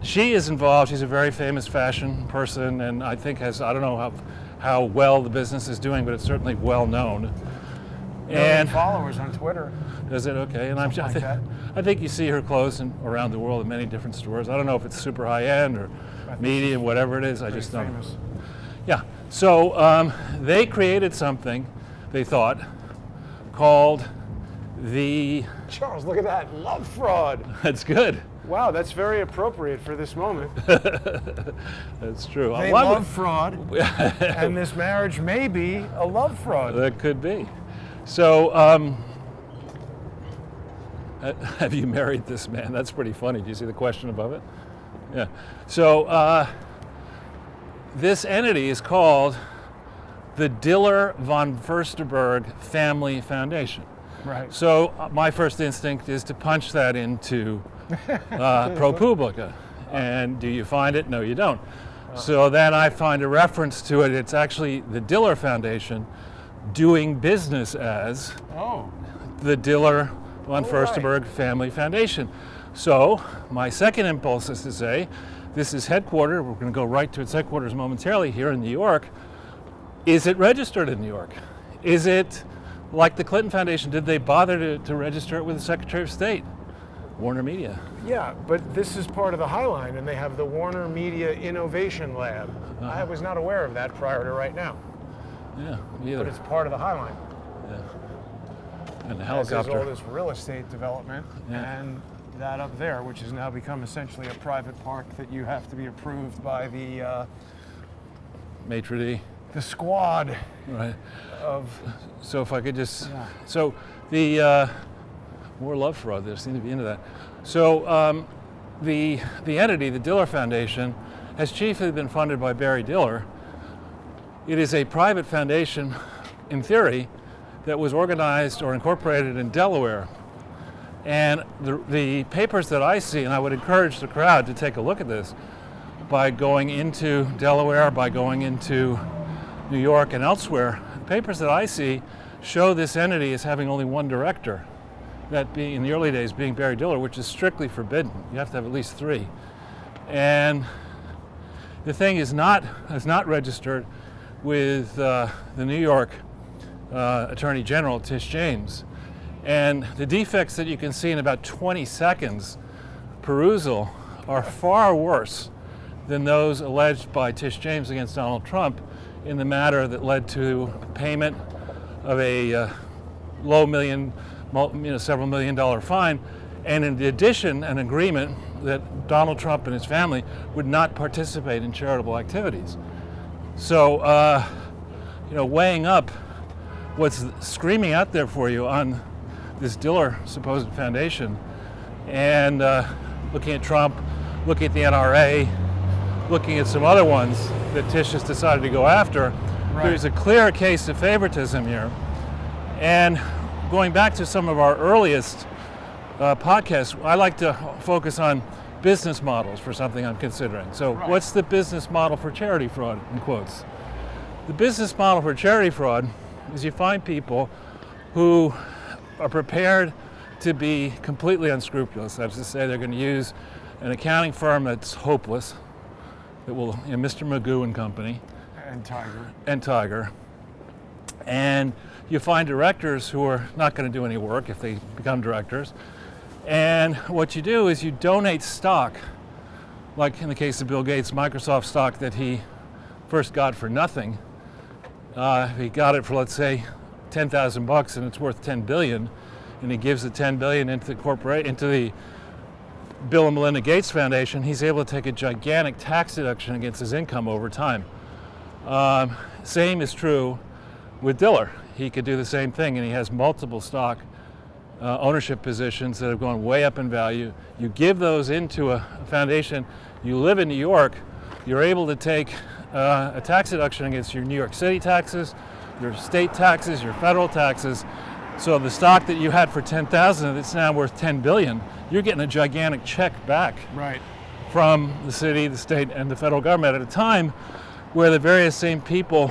she is involved. She's a very famous fashion person, and I think I don't know how well the business is doing, but it's certainly well known. And followers on Twitter. Is it okay? And I think you see her clothes around the world in many different stores. I don't know if it's super high end or medium, whatever it is. I just don't know. Yeah. So they created something, they thought, called the... Charles, look at that. Love fraud. That's good. Wow, that's very appropriate for this moment. That's true. They love fraud, and this marriage may be a love fraud. That could be. So, have you married this man? That's pretty funny. Do you see the question above it? Yeah. So, this entity is called the Diller-von Furstenberg Family Foundation. Right. So, my first instinct is to punch that into ProPublica. And do you find it? No, you don't. So then I find a reference to it. It's actually the Diller Foundation doing business as the Diller-von Furstenberg Family Foundation. So my second impulse is to say, this is headquartered. We're going to go right to its headquarters momentarily here in New York. Is it registered in New York? Is it like the Clinton Foundation? Did they bother to register it with the Secretary of State? Warner Media. Yeah, but this is part of the Highline, and they have the Warner Media Innovation Lab. I was not aware of that prior to right now. Yeah, me either. But it's part of the Highline. Yeah. And the helicopter. As is all this real estate development, and that up there, which has now become essentially a private park that you have to be approved by the maitre d'. The squad. Right. Of. So if I could just. Yeah. So the more love fraud. They seem to be into that. So the entity, the Diller Foundation, has chiefly been funded by Barry Diller. It is a private foundation, in theory, that was organized or incorporated in Delaware. And the papers that I see, and I would encourage the crowd to take a look at this, by going into Delaware, by going into New York and elsewhere, the papers that I see show this entity as having only one director, that being, in the early days, being Barry Diller, which is strictly forbidden. You have to have at least three. And the thing is not registered with the New York Attorney General, Tish James. And the defects that you can see in about 20 seconds perusal are far worse than those alleged by Tish James against Donald Trump in the matter that led to payment of a several $million fine, and in addition, an agreement that Donald Trump and his family would not participate in charitable activities. So, weighing up what's screaming out there for you on this Diller supposed foundation, and looking at Trump, looking at the NRA, looking at some other ones that Tish has decided to go after, Right. There's a clear case of favoritism here. And going back to some of our earliest podcasts, I like to focus on business models for something I'm considering. So Right. What's the business model for charity fraud, in quotes? The business model for charity fraud is you find people who are prepared to be completely unscrupulous. That's to say they're going to use an accounting firm that's hopeless, that will, Mr. Magoo and Company. And Tiger. And you find directors who are not going to do any work if they become directors. And what you do is you donate stock, like in the case of Bill Gates, Microsoft stock that he first got for nothing. He got it for, let's say, $10,000 and it's worth $10 billion, and he gives the $10 billion into the Bill and Melinda Gates Foundation. He's able to take a gigantic tax deduction against his income over time. Same is true with Diller. He could do the same thing, and he has multiple stock ownership positions that have gone way up in value. You give those into a foundation, you live in New York, you're able to take a tax deduction against your New York City taxes, your state taxes, your federal taxes. So the stock that you had for $10,000 that's now worth $10 billion, you're getting a gigantic check back Right. from the city, the state, and the federal government at a time where the various same people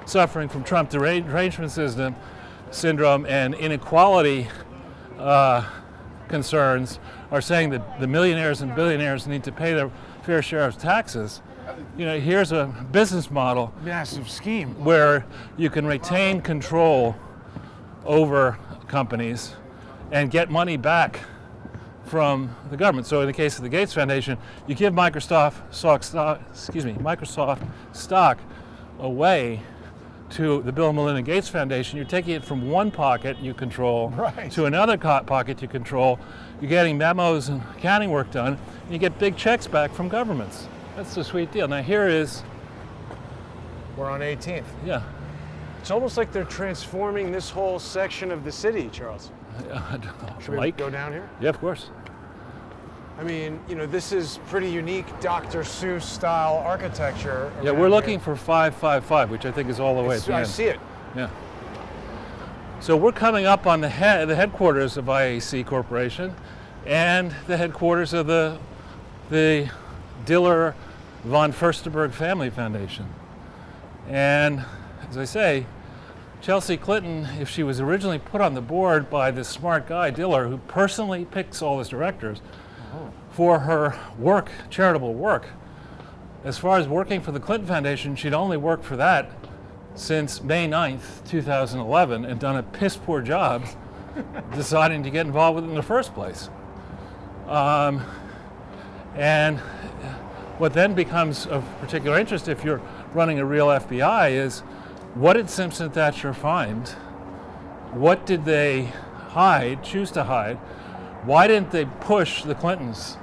suffering from Trump derangement syndrome and inequality concerns are saying that the millionaires and billionaires need to pay their fair share of taxes. Here's a business model, Massive scheme. where you can retain control over companies and get money back from the government. So in the case of the Gates Foundation, you give Microsoft stock away to the Bill and Melinda Gates Foundation. You're taking it from one pocket you control Right. to another pocket you control. You're getting memos and accounting work done, and you get big checks back from governments. That's the sweet deal. Now here is, We're on 18th. yeah, It's almost like they're transforming this whole section of the city, Charles. Should we go down here? Yeah, of course. I mean, this is pretty unique Dr. Seuss style architecture. Yeah, around we're here. looking for 555, which I think is all the way at the I end. see it. Yeah. So we're coming up on the headquarters of IAC Corporation and the headquarters of the Diller-von Furstenberg Family Foundation. And as I say, Chelsea Clinton, if she was originally put on the board by this smart guy, Diller, who personally picks all his directors for her work, charitable work, as far as working for the Clinton Foundation, she'd only worked for that since May 9th, 2011, and done a piss poor job deciding to get involved with it in the first place. And what then becomes of particular interest if you're running a real FBI is, what did Simpson Thatcher find? What did they choose to hide? Why didn't they push the Clintons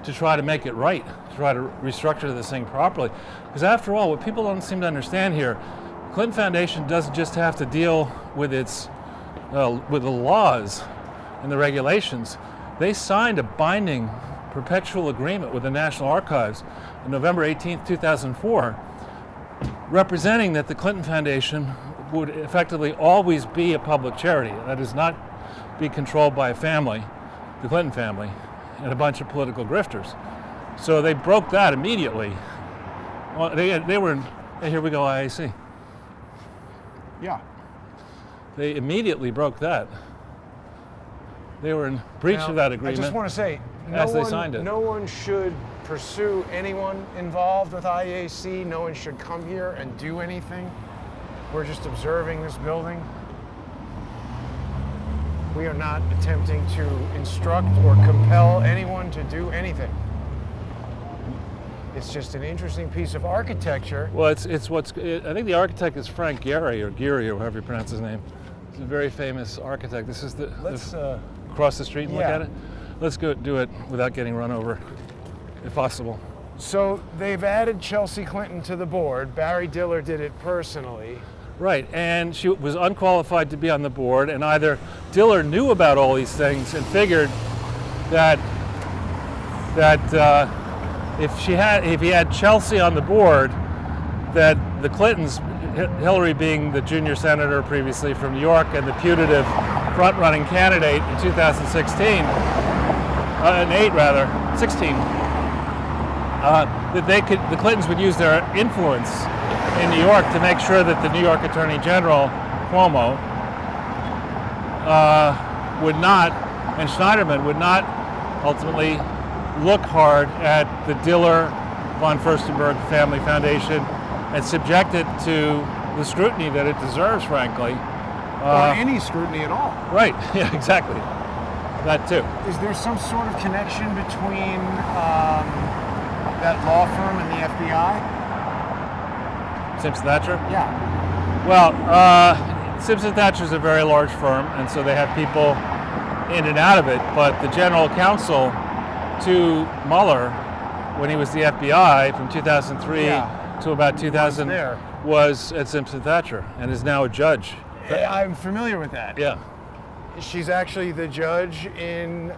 to try to make it right, to try to restructure this thing properly? Because after all, what people don't seem to understand here, the Clinton Foundation doesn't just have to deal with with the laws and the regulations. They signed a binding perpetual agreement with the National Archives on November 18th, 2004, representing that the Clinton Foundation would effectively always be a public charity. That is not be controlled by a family, the Clinton family, and a bunch of political grifters. So they broke that immediately. Well, they were in, here we go, IAC. Yeah. They immediately broke that. They were in breach Now, of that agreement. I just want to say, as they signed it. no one should pursue anyone involved with IAC. No one should come here and do anything. We're just observing this building. We are not attempting to instruct or compel anyone to do anything. It's just an interesting piece of architecture. Well, I think the architect is Frank Gehry or however you pronounce his name. He's a very famous architect. This is Let's across the street and look yeah. at it. Let's go do it without getting run over, if possible. So they've added Chelsea Clinton to the board. Barry Diller did it personally. Right, and she was unqualified to be on the board, and either Diller knew about all these things and figured that if he had Chelsea on the board, that the Clintons, Hillary being the junior senator previously from New York and the putative front-running candidate in 2016, 16, that the Clintons would use their influence in New York to make sure that the New York Attorney General, Cuomo, would not, and Schneiderman would not ultimately look hard at the Diller-von Furstenberg Family Foundation and subject it to the scrutiny that it deserves, frankly. Or any scrutiny at all. Right, yeah, exactly. That too. Is there some sort of connection between that law firm and the FBI? Simpson Thatcher? Yeah. Well, Simpson Thatcher is a very large firm, and so they have people in and out of it, but the general counsel to Mueller, when he was the FBI from 2003 to about 2000, was at Simpson Thatcher and is now a judge. I'm familiar with that. Yeah. She's actually the judge in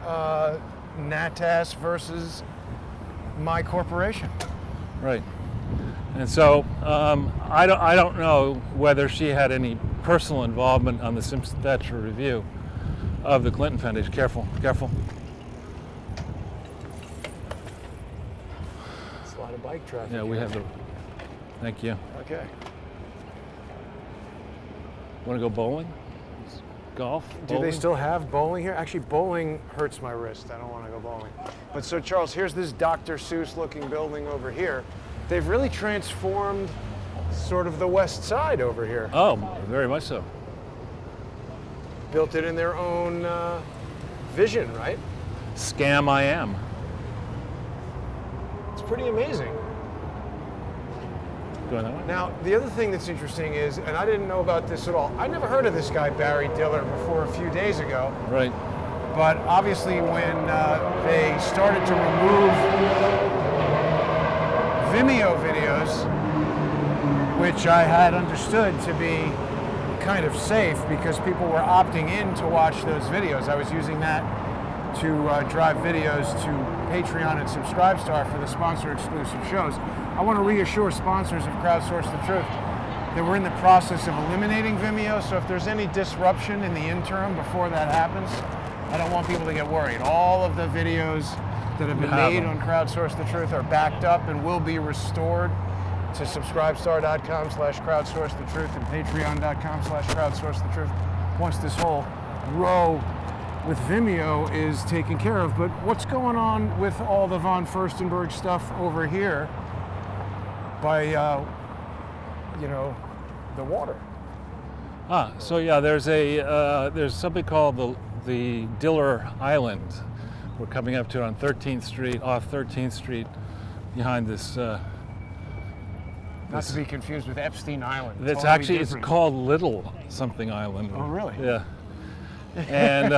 NATAS versus my corporation. Right. And so I don't know whether she had any personal involvement on the Simpson Thatcher review of the Clinton Foundation. Careful, careful. It's a lot of bike traffic. Yeah, we have the. Thank you. Okay. Want to go bowling? Golf? Do they still have bowling here? Actually, bowling hurts my wrist. I don't want to go bowling. But so, Charles, here's this Dr. Seuss looking building over here. They've really transformed sort of the west side over here. Oh, very much so. Built it in their own vision, right? Scam I am. It's pretty amazing. Going that way? Now, the other thing that's interesting is, and I didn't know about this at all, I never heard of this guy, Barry Diller, before a few days ago. Right. But obviously when they started to remove Vimeo videos, which I had understood to be kind of safe because people were opting in to watch those videos. I was using that to drive videos to Patreon and Subscribestar for the sponsor exclusive shows. I want to reassure sponsors of Crowdsource the Truth that we're in the process of eliminating Vimeo, so if there's any disruption in the interim before that happens, I don't want people to get worried. All of the videos that have been made on Crowdsource the Truth are backed up and will be restored to subscribestar.com/crowdsourcethetruth and patreon.com/crowdsourcethetruth once this whole row with Vimeo is taken care of. But what's going on with all the von Furstenberg stuff over here by, the water? So yeah, there's something called the Diller Island. We're coming up to it on 13th Street, off 13th Street, behind this. Not to be confused with Epstein Island. It's Totally actually different. it's called Little something Island. Oh, really? Yeah. And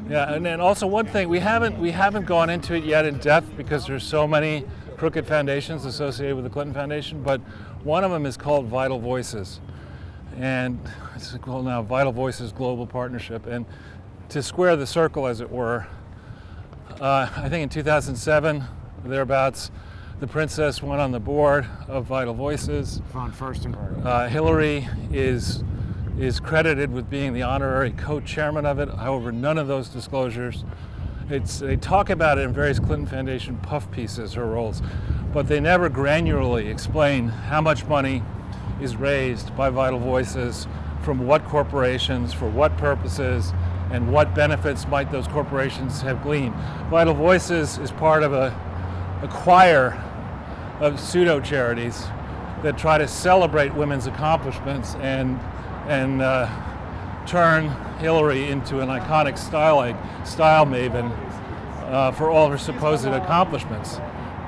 yeah, and then also one thing we haven't gone into it yet in depth because there's so many crooked foundations associated with the Clinton Foundation, but one of them is called Vital Voices, and it's called now Vital Voices Global Partnership. And to square the circle, as it were, I think in 2007, thereabouts, the princess went on the board of Vital Voices. Von Furstenberg. Hillary is credited with being the honorary co-chairman of it. However, none of those disclosures. They talk about it in various Clinton Foundation puff pieces, her roles, but they never granularly explain how much money is raised by Vital Voices from what corporations, for what purposes, and what benefits might those corporations have gleaned. Vital Voices is part of a choir of pseudo-charities that try to celebrate women's accomplishments and turn Hillary into an iconic style maven for all her supposed accomplishments.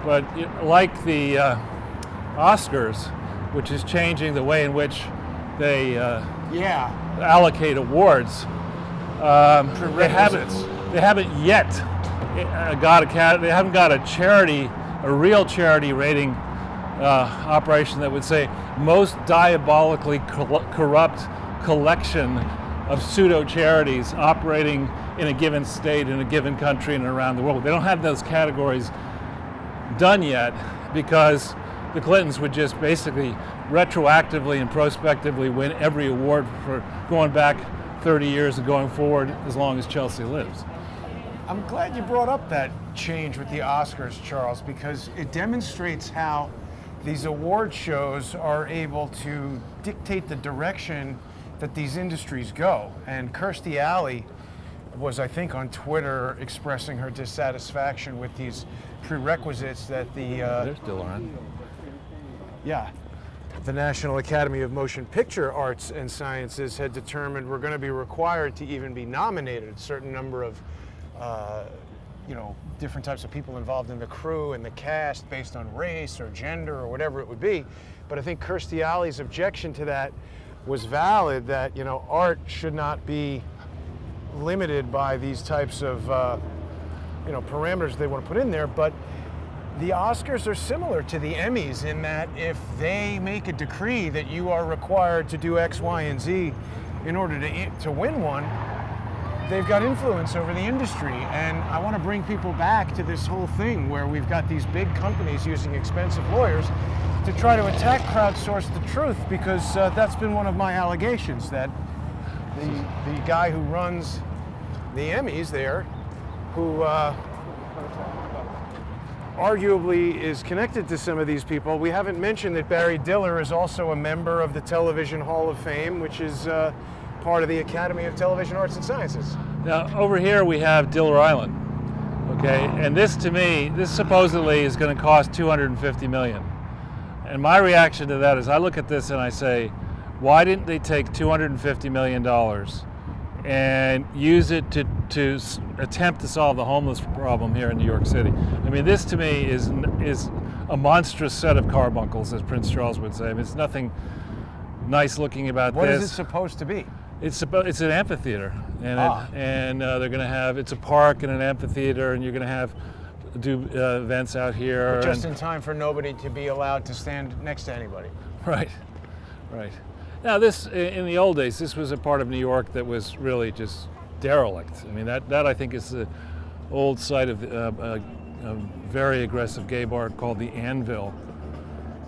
But like the Oscars, which is changing the way in which they allocate awards, they haven't yet they haven't got a real charity rating operation that would say most diabolically corrupt collection of pseudo charities operating in a given state, in a given country, and around the world. They don't have those categories done yet because the Clintons would just basically retroactively and prospectively win every award for going back 30 years and going forward as long as Chelsea lives. I'm glad you brought up that change with the Oscars, Charles, because it demonstrates how these award shows are able to dictate the direction that these industries go. And Kirstie Alley was, I think, on Twitter expressing her dissatisfaction with these prerequisites that They're still on. Yeah. The National Academy of Motion Picture Arts and Sciences had determined we're going to be required to even be nominated. A certain number of, different types of people involved in the crew and the cast based on race or gender or whatever it would be. But I think Kirstie Alley's objection to that was valid, that, art should not be limited by these types of, parameters they want to put in there. But the Oscars are similar to the Emmys in that if they make a decree that you are required to do X, Y, and Z in order to win one, they've got influence over the industry. And I want to bring people back to this whole thing where we've got these big companies using expensive lawyers to try to attack crowdsource the truth, because that's been one of my allegations, that the guy who runs the Emmys there, who arguably is connected to some of these people. We haven't mentioned that Barry Diller is also a member of the Television Hall of Fame, which is part of the Academy of Television Arts and Sciences. Now, over here we have Diller Island, okay? And this, to me, this supposedly is going to cost $250 million. And my reaction to that is I look at this and I say, why didn't they take $250 million and use it to attempt to solve the homeless problem here in New York City? I mean, this to me is a monstrous set of carbuncles, as Prince Charles would say. I mean, it's nothing nice looking about What this. is it supposed to be? It's an amphitheater, and they're going to have, it's a park and an amphitheater, and you're going to do events out here. But just in time for nobody to be allowed to stand next to anybody. Right. Now, this, in the old days, this was a part of New York that was really just derelict. I mean, that I think is the old site of a very aggressive gay bar called the Anvil,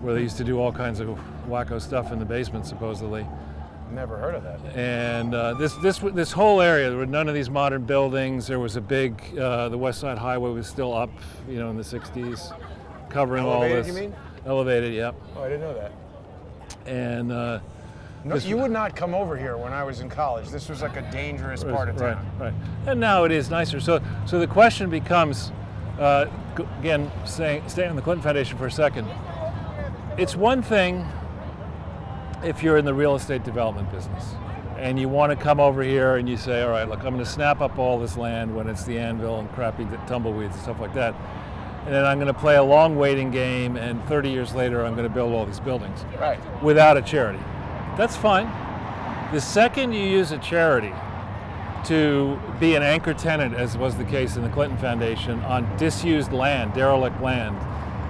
where they used to do all kinds of wacko stuff in the basement, supposedly. Never heard of that. And this whole area, there were none of these modern buildings. There was a big, the West Side Highway was still up, in the 60s, covering all this. Elevated, you mean? Elevated, yep. Oh, I didn't know that. And no, you would not come over here when I was in college. This was like a dangerous part of town. Right. And now it is nicer. So the question becomes, again, staying on the Clinton Foundation for a second. It's one thing if you're in the real estate development business and you want to come over here and you say, all right, look, I'm going to snap up all this land when it's the Anvil and crappy tumbleweeds and stuff like that, and then I'm going to play a long waiting game, and 30 years later I'm going to build all these buildings without a charity. That's fine. The second you use a charity to be an anchor tenant, as was the case in the Clinton Foundation, on disused land, derelict land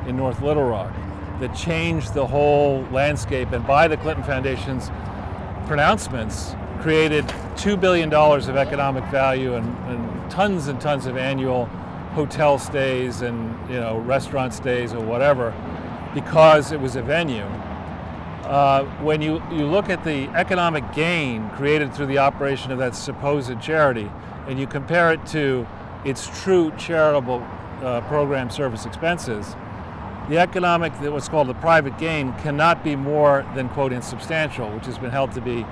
in North Little Rock, that changed the whole landscape, and by the Clinton Foundation's pronouncements, created $2 billion of economic value and tons of annual hotel stays and restaurant stays or whatever, because it was a venue. When you look at the economic gain created through the operation of that supposed charity, and you compare it to its true charitable program service expenses, the economic, what's called the private gain, cannot be more than, quote, insubstantial, which has been held to be,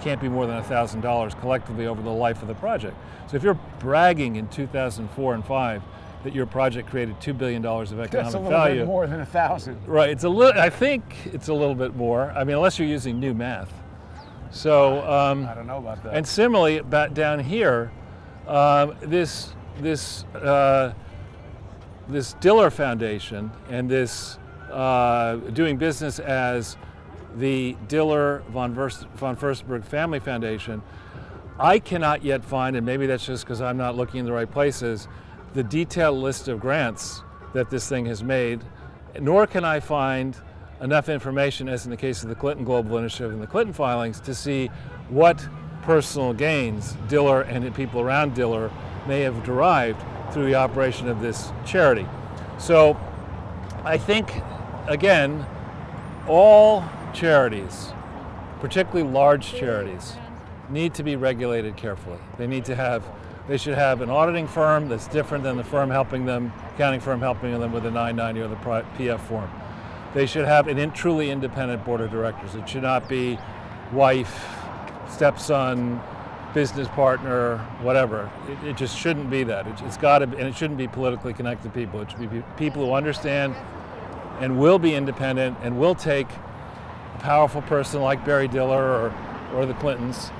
can't be more than $1,000 collectively over the life of the project. So if you're bragging in 2004 and 5 that your project created $2 billion of economic value. That's a little bit more than 1,000. Right, I think it's a little bit more. I mean, unless you're using new math. So I don't know about that. And similarly, down here, this this this Diller Foundation and this doing business as the Diller-von Furstenberg Family Foundation, I cannot yet find, and maybe that's just because I'm not looking in the right places, the detailed list of grants that this thing has made, nor can I find enough information, as in the case of the Clinton Global Initiative and the Clinton filings, to see what personal gains Diller and the people around Diller may have derived through the operation of this charity. So I think, again, all charities, particularly large charities, need to be regulated carefully. They should have an auditing firm that's different than the firm helping them, accounting firm helping them with the 990 or the PF form. They should have a truly independent board of directors. It should not be wife, stepson, business partner, whatever. It just shouldn't be that. It's got to be, and it shouldn't be politically connected people. It should be people who understand and will be independent and will take a powerful person like Barry Diller or the Clintons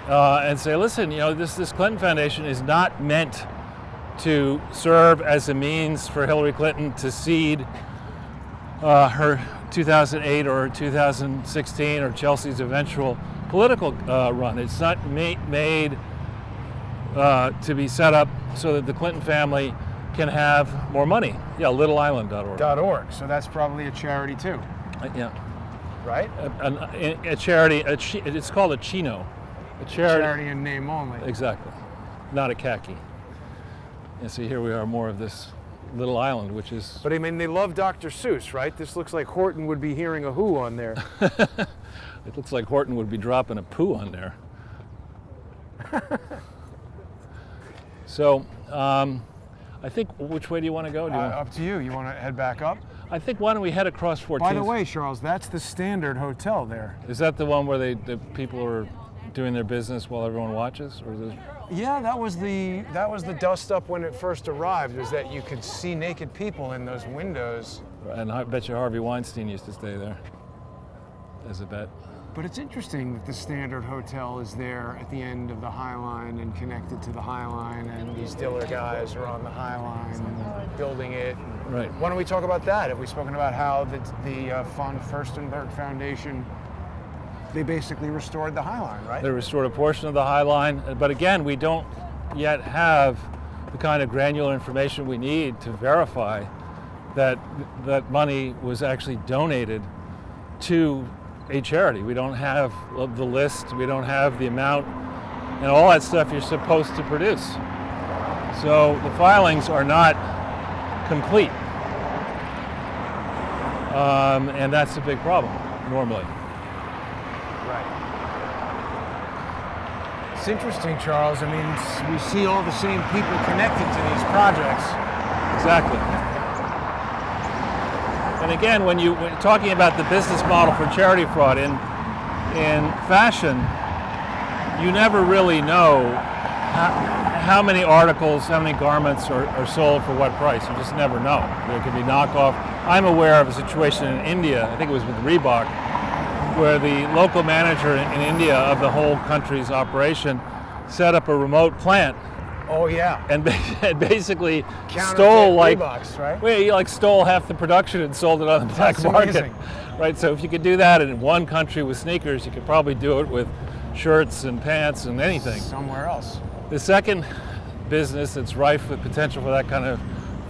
and say, listen, this Clinton Foundation is not meant to serve as a means for Hillary Clinton to seed her 2008 or 2016 or Chelsea's eventual political run. It's not made to be set up so that the Clinton family can have more money. Yeah, littleisland.org. .org. So that's probably a charity too. Yeah. Right? A charity, it's called a Chino. A charity in name only. Exactly. Not a khaki. And so here we are, more of this little island, which is... But I mean, they love Dr. Seuss, right? This looks like Horton would be hearing a who on there. It looks like Horton would be dropping a poo on there. So, I think, which way do you want to go? Up to you. You want to head back up? I think, why don't we head across 14th? By the way, Charles, that's the Standard Hotel there. Is that the one where the people are doing their business while everyone watches? Or is it... Yeah, that was the dust up when it first arrived, was that you could see naked people in those windows. And I bet you Harvey Weinstein used to stay there as a bet. But it's interesting that the Standard Hotel is there at the end of the High Line and connected to the High Line, and these Diller guys are on the High Line building it. Right. Why don't we talk about that? Have we spoken about how the von Furstenberg Foundation, they basically restored the High Line, right? They restored a portion of the High Line, but again, we don't yet have the kind of granular information we need to verify that that money was actually donated to a charity. We don't have the list, we don't have the amount, and all that stuff you're supposed to produce. So the filings are not complete. And that's a big problem, normally. Right. It's interesting, Charles. I mean, we see all the same people connected to these projects. Exactly. And again, when you're talking about the business model for charity fraud, in fashion, you never really know how many articles, how many garments are sold for what price. You just never know. There could be knockoff. I'm aware of a situation in India, I think it was with Reebok, where the local manager in India of the whole country's operation set up a remote plant. Oh yeah. And basically stole Reeboks, right? Well, he stole half the production and sold it on the black market. Amazing. Right. So if you could do that in one country with sneakers, you could probably do it with shirts and pants and anything. Somewhere else. The second business that's rife with potential for that kind of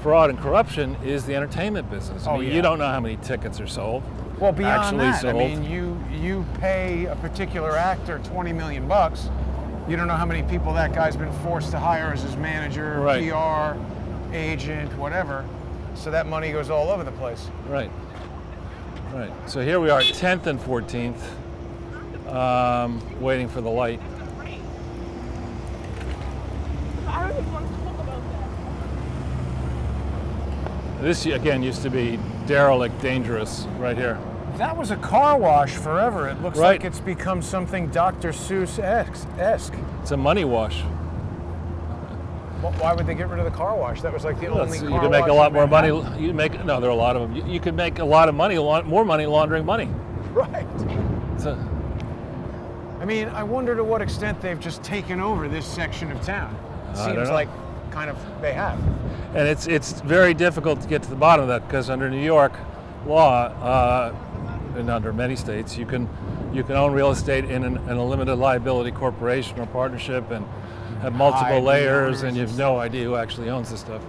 fraud and corruption is the entertainment business. I mean, you don't know how many tickets are sold. Well, beyond actually that, sold. I mean, you pay a particular actor $20 million. You don't know how many people that guy's been forced to hire as his manager, right. PR, agent, whatever. So that money goes all over the place. Right. Right. So here we are at 10th and 14th, waiting for the light. This, again, used to be derelict, dangerous, right here. That was a car wash forever. It looks Right. like it's become something Dr. Seuss-esque. It's a money wash. Why would they get rid of the car wash? That was like the only car wash. You could make a lot in more money. Manhattan. No, there are a lot of them. You could make a lot of money, more money laundering money. Right. So, I mean, I wonder to what extent they've just taken over this section of town. I don't Seems know. like kind of they have. And it's very difficult to get to the bottom of that because under New York law, and under many states, you can own real estate in a limited liability corporation or partnership and have multiple layers, and you have no idea who actually owns this stuff.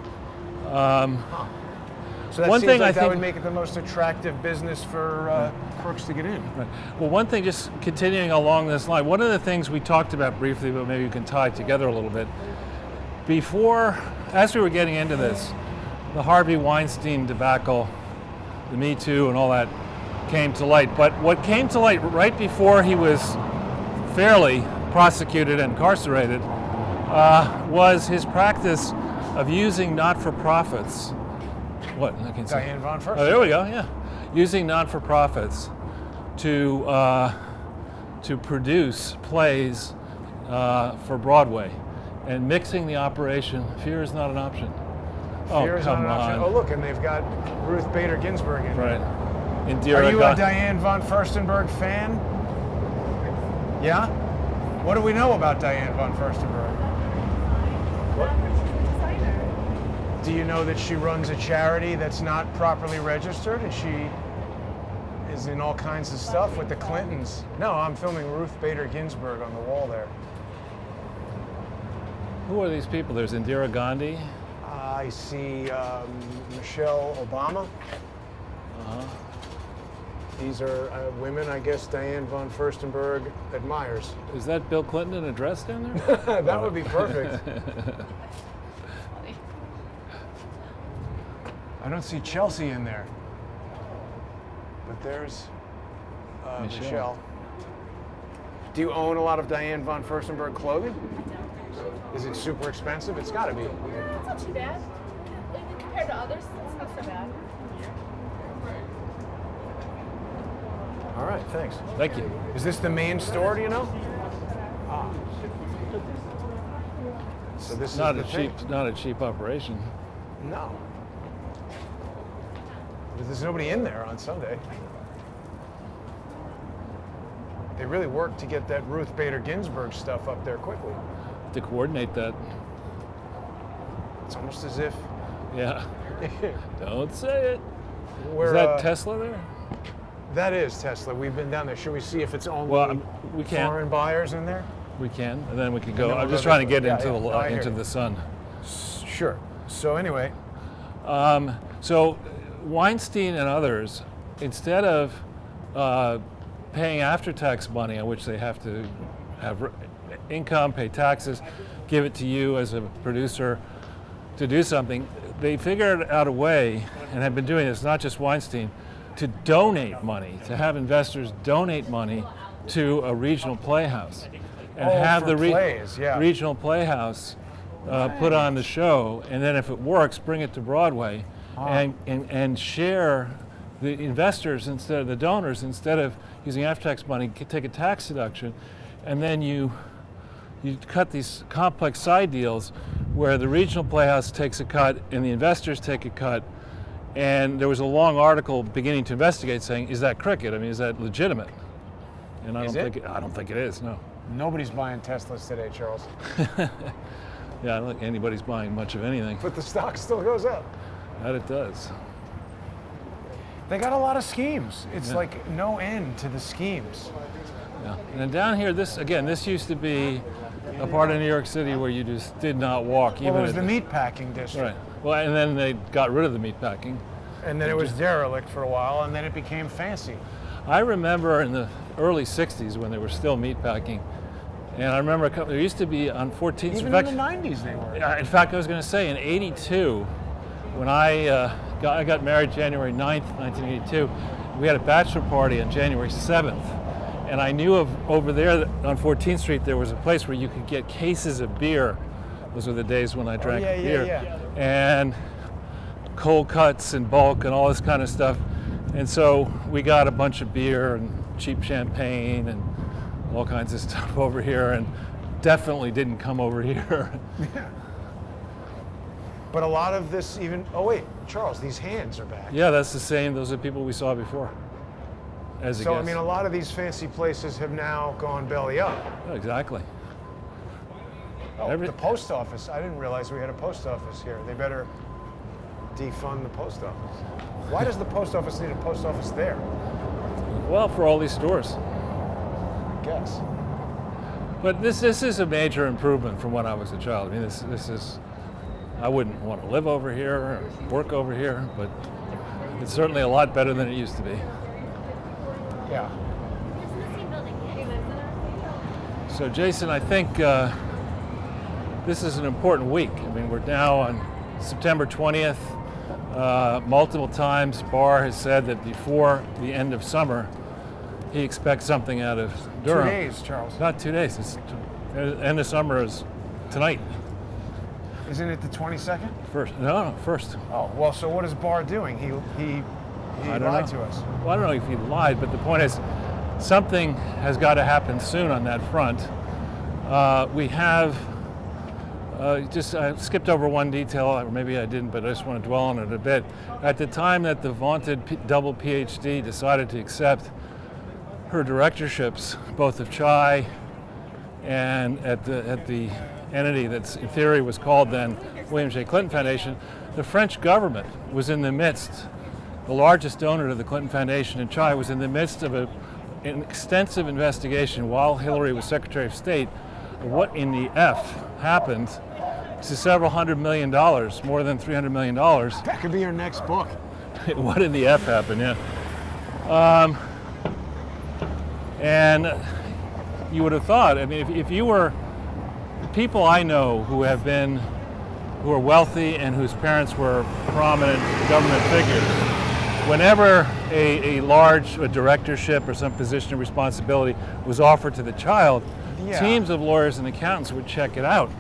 So that one seems thing like I that think would make it the most attractive business for crooks to get in. Right. Well, one thing, just continuing along this line, one of the things we talked about briefly, but maybe you can tie it together a little bit. Before, as we were getting into this, the Harvey Weinstein debacle, the Me Too and all that came to light. But what came to light right before he was fairly prosecuted and incarcerated was his practice of using not-for-profits. What? I can see. Diller-von first. Oh, there we go. Yeah, using not-for-profits to produce plays for Broadway, and mixing the operation. Fear is not an option. Fear is not an option. Oh, look, and they've got Ruth Bader Ginsburg in Right. there. Indira Are you a Gandhi. Diane von Furstenberg fan? Yeah? What do we know about Diane von Furstenberg? What? Do you know that she runs a charity that's not properly registered and she is in all kinds of stuff with the Clintons? No, I'm filming Ruth Bader Ginsburg on the wall there. Who are these people? There's Indira Gandhi. I see Michelle Obama. These are women, I guess, Diane von Furstenberg admires. Is that Bill Clinton in a dress down there? That would be perfect. I don't see Chelsea in there. But there's Michelle. Do you own a lot of Diane von Furstenberg clothing? Is it super expensive? It's got to be. It's not too bad. Compared to others, it's not so bad. All right, thanks. Thank you. Is this the main store, do you know? Ah. So this Not is a the cheap, thing. not a cheap operation. No. But there's nobody in there on Sunday. They really worked to get that Ruth Bader Ginsburg stuff up there quickly. To coordinate that. It's almost as if Yeah. Don't say it. we're, Is that Tesla there? that is Tesla. We've been down there. Should we see if it's only Well, we can. foreign buyers in there? We can, and then we can go. then I'm we'll just go trying to this get way. into Yeah, the yeah. No, I hear into you. the sun. Sure. So anyway, So Weinstein and others, instead of paying after-tax money on which they have to have income, pay taxes, give it to you as a producer to do something, they figured out a way, and have been doing this, not just Weinstein, to donate money, to have investors donate money to a regional playhouse, and have for the plays, yeah. regional playhouse put on the show, and then if it works, bring it to Broadway, and share the investors instead of the donors, instead of using after-tax money, take a tax deduction, and then you cut these complex side deals where the regional playhouse takes a cut and the investors take a cut. And there was a long article beginning to investigate saying, is that crooked? I mean, is that legitimate? And I Is don't it? think I don't think it is. No. nobody's buying Teslas today, Charles. Yeah, I don't think anybody's buying much of anything. But the stock still goes up. That it does. They got a lot of schemes. It's like no end to the schemes. Yeah. And then down here, this used to be a part of New York City where you just did not walk. Well, it was at the meatpacking district. Right. Well, and then they got rid of the meatpacking. And then it was derelict for a while, and then it became fancy. I remember in the early 60s when they were still meatpacking, and I remember there used to be on 14th Street. Even in the 90s they were. In fact, I was going to say in '82, when I got married January 9th, 1982, we had a bachelor party on January 7th. And I knew of over there on 14th Street, there was a place where you could get cases of beer. Those were the days when I drank beer. Yeah. And cold cuts and bulk and all this kind of stuff. And so we got a bunch of beer and cheap champagne and all kinds of stuff over here, and definitely didn't come over here. Yeah. But a lot of this even, oh wait, Charles, these hands are back. Yeah, that's the same. Those are people we saw before. As a So, I guest. mean, a lot of these fancy places have now gone belly up. Yeah, exactly. Oh, the post office. I didn't realize we had a post office here. They better defund the post office. Why does the post office need a post office there? Well, for all these stores. I guess. But this is a major improvement from when I was a child. I mean, this is, I wouldn't want to live over here or work over here, but it's certainly a lot better than it used to be. Yeah. So Jason, I think this is an important week. I mean, we're now on September 20th. Multiple times Barr has said that before the end of summer, he expects something out of Durham. 2 days, Charles. Not 2 days. End of summer is tonight. Isn't it the 22nd? No, first. Oh, well, so what is Barr doing? He lied to us. Well, I don't know if he lied, but the point is something has got to happen soon on that front. We have I skipped over one detail, or maybe I didn't, but I just want to dwell on it a bit. At the time that the vaunted double PhD decided to accept her directorships, both of CHAI and at the entity that in theory was called then William J. Clinton Foundation, the French government was in the midst, the largest donor to the Clinton Foundation and CHAI was in the midst of an extensive investigation while Hillary was Secretary of State of what in the F happened to several $100 million, more than $300 million. That could be your next book. What in the F happened, yeah. And you would have thought, I mean, if you were, people I know who are wealthy and whose parents were prominent government figures, whenever a large directorship or some position of responsibility was offered to the child, teams of lawyers and accountants would check it out.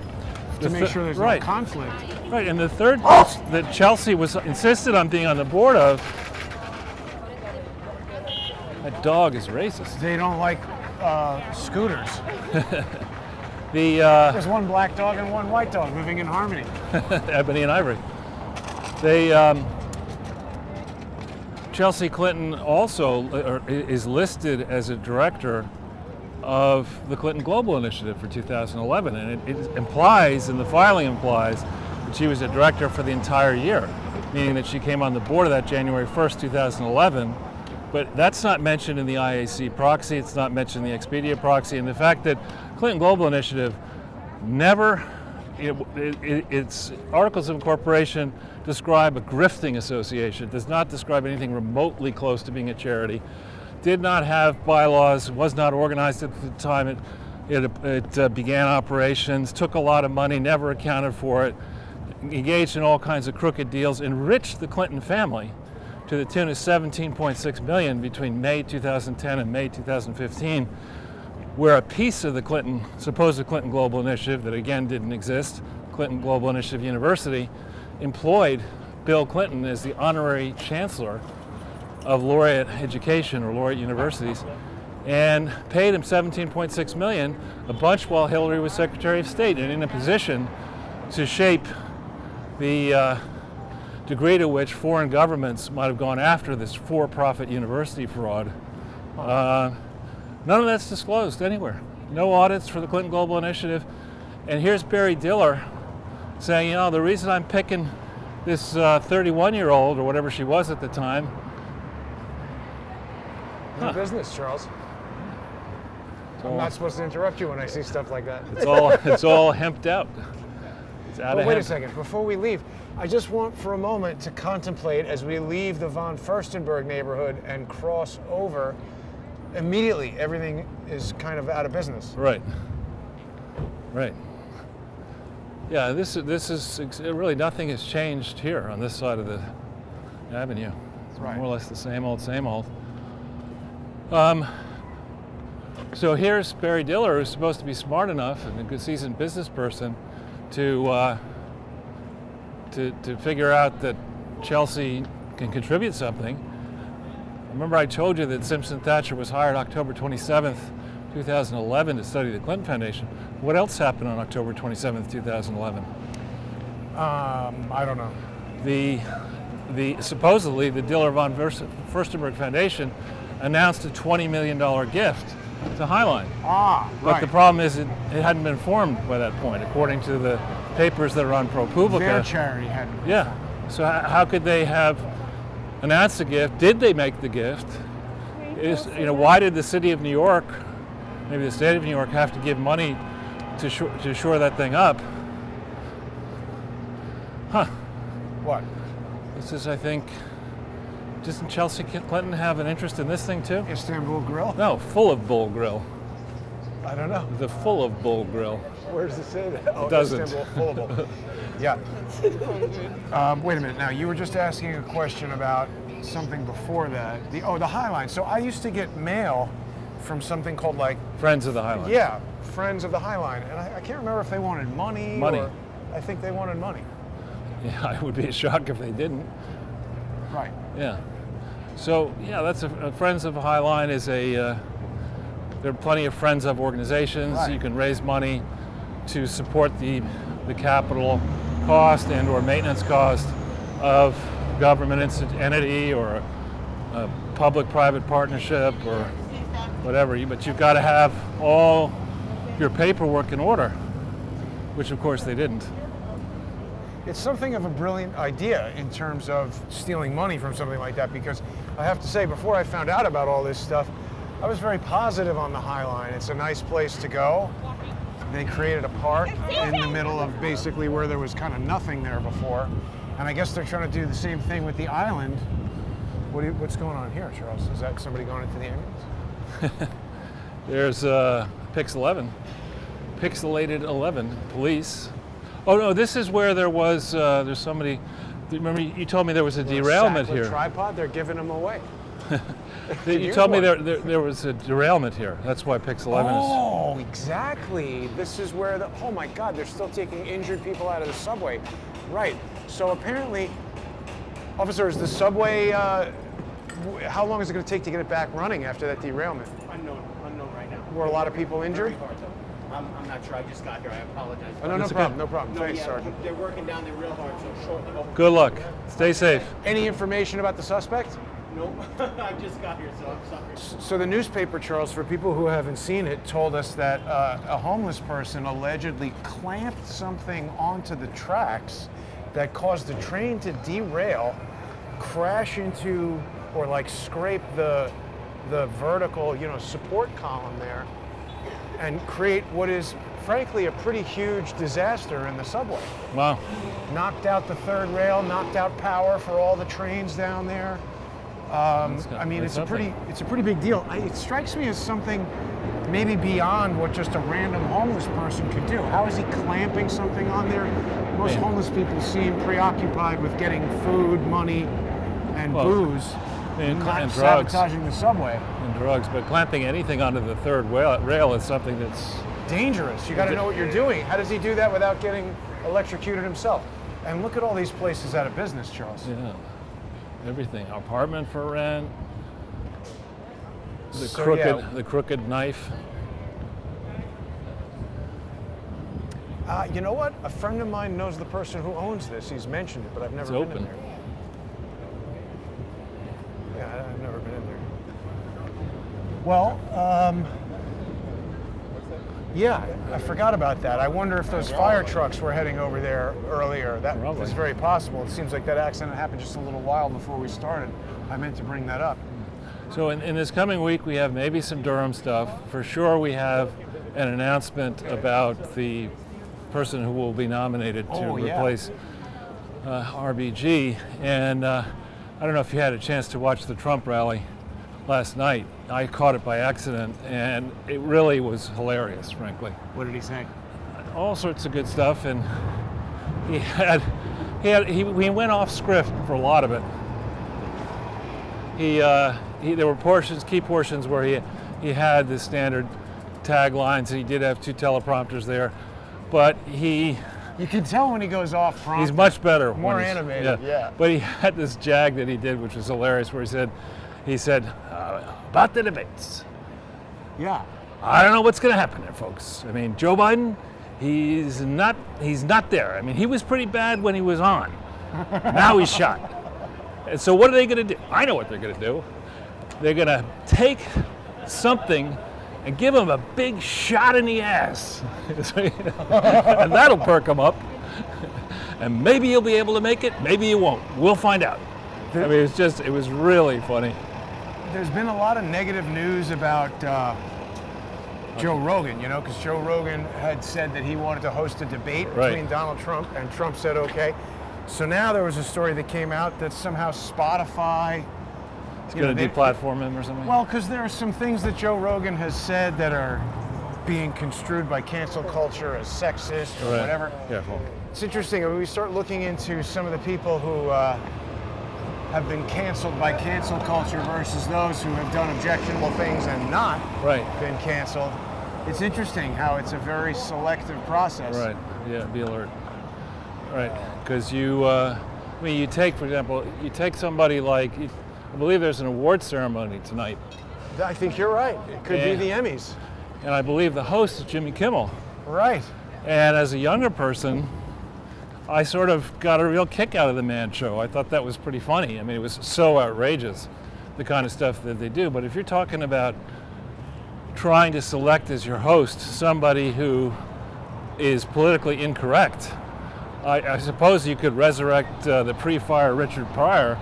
To make sure there's no conflict. Right, and the third that Chelsea was insisted on being on the board of, that dog is racist. They don't like scooters. There's one black dog and one white dog living in harmony. Ebony and ivory. Chelsea Clinton also is listed as a director of the Clinton Global Initiative for 2011, and it implies, and the filing implies, that she was a director for the entire year, meaning that she came on the board of that January 1st, 2011, but that's not mentioned in the IAC proxy, it's not mentioned in the Expedia proxy, and the fact that Clinton Global Initiative never, its articles of incorporation describe a grifting association, it does not describe anything remotely close to being a charity, did not have bylaws, was not organized at the time it began operations, took a lot of money, never accounted for it, engaged in all kinds of crooked deals, enriched the Clinton family to the tune of $17.6 million between May 2010 and May 2015, where a piece of the supposed Clinton Global Initiative, that again didn't exist, Clinton Global Initiative University, employed Bill Clinton as the honorary chancellor of laureate education or laureate universities, and paid him $17.6 million, a bunch while Hillary was Secretary of State, and in a position to shape the degree to which foreign governments might have gone after this for-profit university fraud. None of that's disclosed anywhere. No audits for the Clinton Global Initiative. And here's Barry Diller saying, the reason I'm picking this 31-year-old, or whatever she was at the time, Your business, Charles. I'm not supposed to interrupt you when I see stuff like that. It's all hemped out. It's out of wait hemp. a second, before we leave, I just want for a moment to contemplate as we leave the von Furstenberg neighborhood and cross over, immediately everything is kind of out of business. Right. Yeah, this is really, nothing has changed here on this side of the avenue. It's more or less the same old. So here's Barry Diller, who's supposed to be smart enough and a good seasoned business person to figure out that Chelsea can contribute something. Remember I told you that Simpson Thacher was hired October 27th, 2011 to study the Clinton Foundation. What else happened on October 27th, 2011? I don't know. Supposedly the Diller-von Furstenberg Foundation announced a $20 million gift to Highline. Ah, But right. the problem is it hadn't been formed by that point, according to the papers that are on ProPublica. Their charity had. Yeah. So how could they have announced the gift? Did they make the gift? Why did the city of New York, maybe the state of New York, have to give money to shore that thing up? Huh. What? This is, I think, doesn't Chelsea Clinton have an interest in this thing too? Istanbul Grill? No, Full of Bull Grill. I don't know. The Full of Bull Grill. Where does it say that? Oh, It doesn't. Istanbul Fullable. Yeah. Wait a minute. Now, you were just asking a question about something before that. The Highline. So I used to get mail from something called Friends of the Highline. yeah, Friends of the Highline. And I can't remember if they wanted money. Money. Or I think they wanted money. Yeah, it would be a shock if they didn't. Right. Yeah. So, yeah, that's a Friends of the Highline is there are plenty of Friends of organizations. Right. You can raise money to support the capital cost and or maintenance cost of government entity or a public-private partnership or whatever. But you've got to have all your paperwork in order, which of course they didn't. It's something of a brilliant idea in terms of stealing money from something like that, because I have to say, before I found out about all this stuff, I was very positive on the Highline. It's a nice place to go. They created a park in the middle of basically where there was kind of nothing there before. And I guess they're trying to do the same thing with the island. What's going on here, Charles? Is that somebody going into the ambulance? There's Pix 11, Pixelated 11, police. Oh no, this is where there was, there's somebody, remember you told me there was a derailment Sack with here. tripod, they're giving them away. You told me there was a derailment here. That's why Pix 11 is. Oh, exactly. This is where oh my God, they're still taking injured people out of the subway. Right. So apparently, officer, is the subway, how long is it going to take to get it back running after that derailment? Unknown right now. Were a lot of people injured? Very hard, though. I'm not sure. I just got here. I apologize. Oh, no That's okay. problem, no problem. No, Thanks, yeah, Sergeant. they're working down there real hard, so shortly. Good luck. Stay safe. Any information about the suspect? Nope. I just got here, so I'm sorry. So the newspaper, Charles, for people who haven't seen it, told us that a homeless person allegedly clamped something onto the tracks that caused the train to derail, crash into, or scrape the vertical, support column there, and create what is frankly a pretty huge disaster in the subway. Wow. Knocked out the third rail, knocked out power for all the trains down there. I mean, it's a pretty big deal. It strikes me as something maybe beyond what just a random homeless person could do. How is he clamping something on there? Most homeless people seem preoccupied with getting food, money, and booze, and not drugs. sabotaging the subway. And drugs, but clamping anything onto the third rail is something that's Dangerous. You got to know what you're doing. How does he do that without getting electrocuted himself? And look at all these places out of business, Charles. yeah, everything. Apartment for rent. The So, the crooked knife. You know what? A friend of mine knows the person who owns this. He's mentioned it, but I've never It's been open. in there. Yeah, I've never been in there. Well, yeah, I forgot about that. I wonder if those fire trucks were heading over there earlier. That Probably. is very possible. It seems like that accident happened just a little while before we started. I meant to bring that up. So in this coming week, we have maybe some Durham stuff. For sure, we have an announcement about the person who will be nominated to replace RBG. And I don't know if you had a chance to watch the Trump rally last night. I caught it by accident, and it really was hilarious, frankly. What did he say? All sorts of good stuff, and he went off script for a lot of it. There were key portions where he had the standard taglines. He did have two teleprompters there, but You can tell when he goes off prompt. he's much better. More when he's- animated, yeah. But he had this jag that he did, which was hilarious, where he said about the debates. Yeah. I don't know what's going to happen there, folks. I mean, Joe Biden, he's not there. I mean, he was pretty bad when he was on. Now he's shot. And so what are they going to do? I know what they're going to do. They're going to take something and give him a big shot in the ass. And that'll perk him up. And maybe you'll be able to make it, maybe you won't. We'll find out. I mean, it was really funny. There's been a lot of negative news about Joe Rogan, you know, because Joe Rogan had said that he wanted to host a debate between Donald Trump, and Trump said okay. So now there was a story that came out that somehow Spotify is going to deplatform him or something? Well, because there are some things that Joe Rogan has said that are being construed by cancel culture as sexist or whatever. Yeah, well. It's interesting. When we start looking into some of the people who have been canceled by cancel culture versus those who have done objectionable things and not been canceled, it's interesting how it's a very selective process. Right. Yeah. Be alert. Right. Because you take, for example, you take somebody like, I believe there's an award ceremony tonight. I think you're right. It could be the Emmys. And I believe the host is Jimmy Kimmel. Right. And as a younger person, I sort of got a real kick out of the Man Show. I thought that was pretty funny. I mean, it was so outrageous, the kind of stuff that they do. But if you're talking about trying to select as your host somebody who is politically incorrect, I suppose you could resurrect the pre-fire Richard Pryor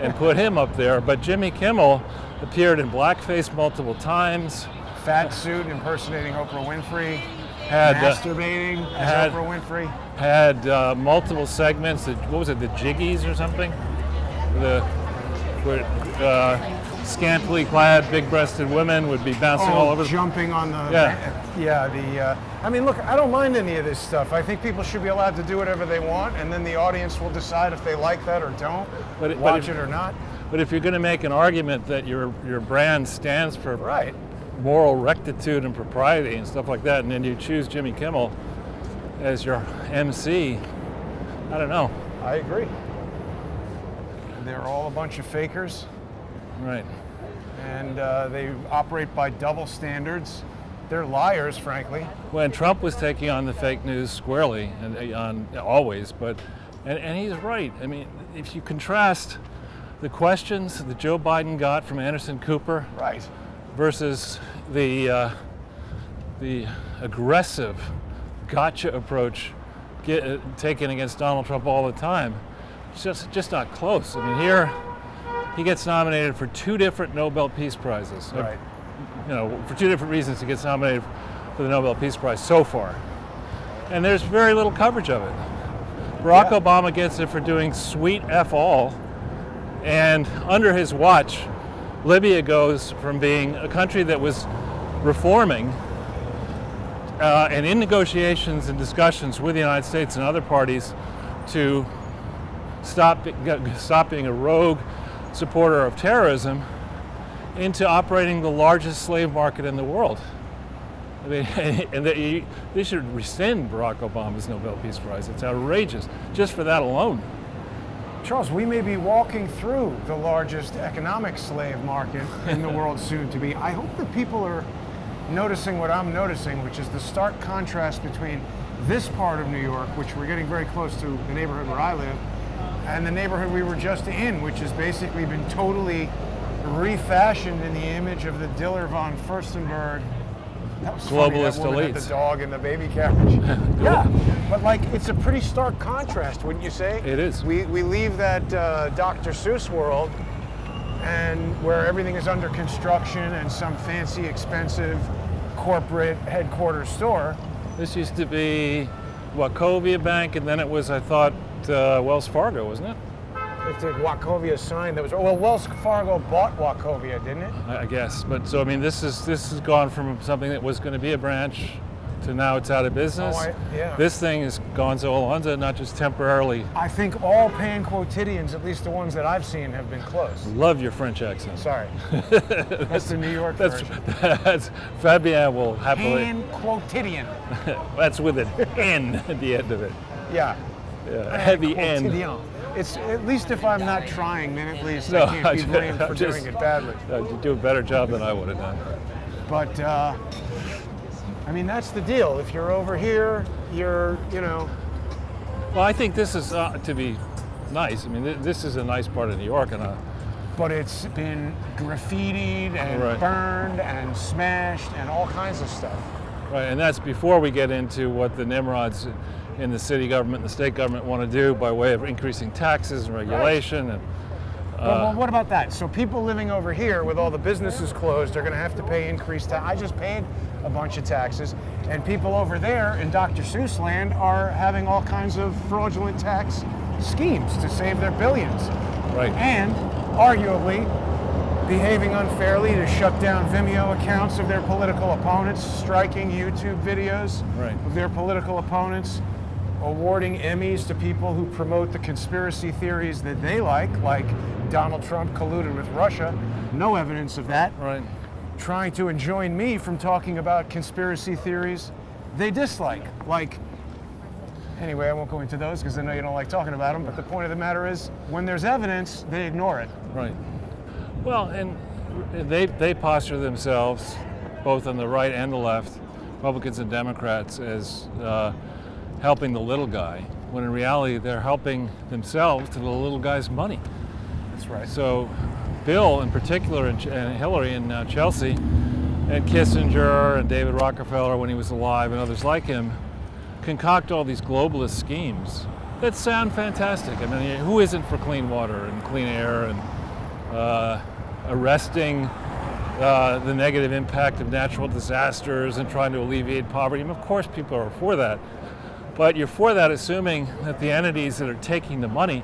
and put him up there. But Jimmy Kimmel appeared in blackface multiple times. Fat suit impersonating Oprah Winfrey. Masturbating as Oprah Winfrey. Had multiple segments. What was it, the Jiggies or something? Where scantily clad, big-breasted women would be bouncing all over. Jumping on the... I mean, look, I don't mind any of this stuff. I think people should be allowed to do whatever they want, and then the audience will decide if they like that or don't, watch it or not. But if you're going to make an argument that your brand stands for moral rectitude and propriety and stuff like that, and then you choose Jimmy Kimmel as your MC, I don't know. I agree. They're all a bunch of fakers. Right. And they operate by double standards. They're liars, frankly. When Trump was taking on the fake news squarely, and always, and he's right. I mean, if you contrast the questions that Joe Biden got from Anderson Cooper, versus the aggressive gotcha approach taken against Donald Trump all the time, it's just not close. I mean, here he gets nominated for 2 different Nobel Peace Prizes. Right. You know, for 2 different reasons he gets nominated for the Nobel Peace Prize so far. And there's very little coverage of it. Barack Obama gets it for doing sweet F all, and under his watch, Libya goes from being a country that was reforming and in negotiations and discussions with the United States and other parties to stop being a rogue supporter of terrorism, into operating the largest slave market in the world. I mean, and they should rescind Barack Obama's Nobel Peace Prize. It's outrageous, just for that alone. Charles, we may be walking through the largest economic slave market in the world soon to be. I hope that people are noticing what I'm noticing, which is the stark contrast between this part of New York, which we're getting very close to the neighborhood where I live, and the neighborhood we were just in, which has basically been totally refashioned in the image of the Diller-von Furstenberg. That was globalist funny, that woman elites. At the dog in the baby carriage. Yeah, but like it's a pretty stark contrast, wouldn't you say? It is. We leave that Dr. Seuss world, and where everything is under construction and some fancy, expensive corporate headquarters store. This used to be Wachovia Bank, and then it was, I thought, Wells Fargo, wasn't it? It's a Wachovia sign that was. Well, Wells Fargo bought Wachovia, didn't it? I guess. But so I mean, this has gone from something that was going to be a branch to now it's out of business. This thing is gonzo alonzo, not just temporarily. I think all pan quotidians, at least the ones that I've seen, have been closed. Love your French accent. Sorry. That's the New York version. That's Fabien will happily. Pan quotidian. That's with an N at the end of it. Yeah. Yeah, heavy N. It's at least if I'm not trying, then at least I can't be blamed for doing it badly. You do a better job than I would have done. But I mean, that's the deal. If you're over here, you're, you know. Well, I think this is to be nice. I mean, this is a nice part of New York, and but it's been graffitied and Right. burned and smashed and all kinds of stuff. Right, and that's before we get into what the Nimrods in the city government and the state government want to do by way of increasing taxes and regulation. And Well, what about that? So people living over here with all the businesses closed are going to have to pay increased tax. I just paid a bunch of taxes, and people over there in Dr. Seuss land are having all kinds of fraudulent tax schemes to save their billions. right, And arguably behaving unfairly to shut down Vimeo accounts of their political opponents, striking YouTube videos Right. of their political opponents, awarding Emmys to people who promote the conspiracy theories that they like Donald Trump colluded with Russia. No evidence of that. right. Trying to enjoin me from talking about conspiracy theories they dislike. Anyway, I won't go into those because I know you don't like talking about them, but the point of the matter is, when there's evidence, they ignore it. Right. Well, and they posture themselves, both on the right and the left, Republicans and Democrats, as helping the little guy, when in reality they're helping themselves to the little guy's money. That's right. So Bill in particular and Hillary and now Chelsea and Kissinger and David Rockefeller when he was alive and others like him concoct all these globalist schemes that sound fantastic. I mean, who isn't for clean water and clean air and arresting the negative impact of natural disasters and trying to alleviate poverty? And of course people are for that. But you're for that assuming that the entities that are taking the money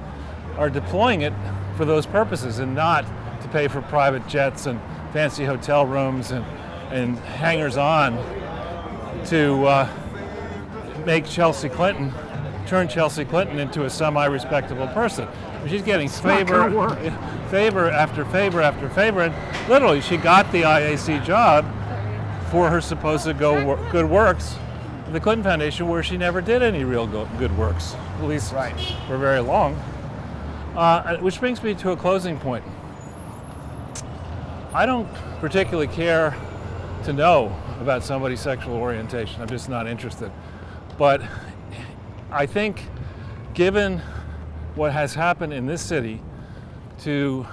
are deploying it for those purposes and not to pay for private jets and fancy hotel rooms and hangers-on to make turn Chelsea Clinton into a semi-respectable person. She's getting favor after favor after favor, and literally she got the IAC job for her supposed good works at the Clinton Foundation, where she never did any real good works, at least Right. for very long. Which brings me to a closing point. I don't particularly care to know about somebody's sexual orientation. I'm just not interested. But I think given what has happened in this city to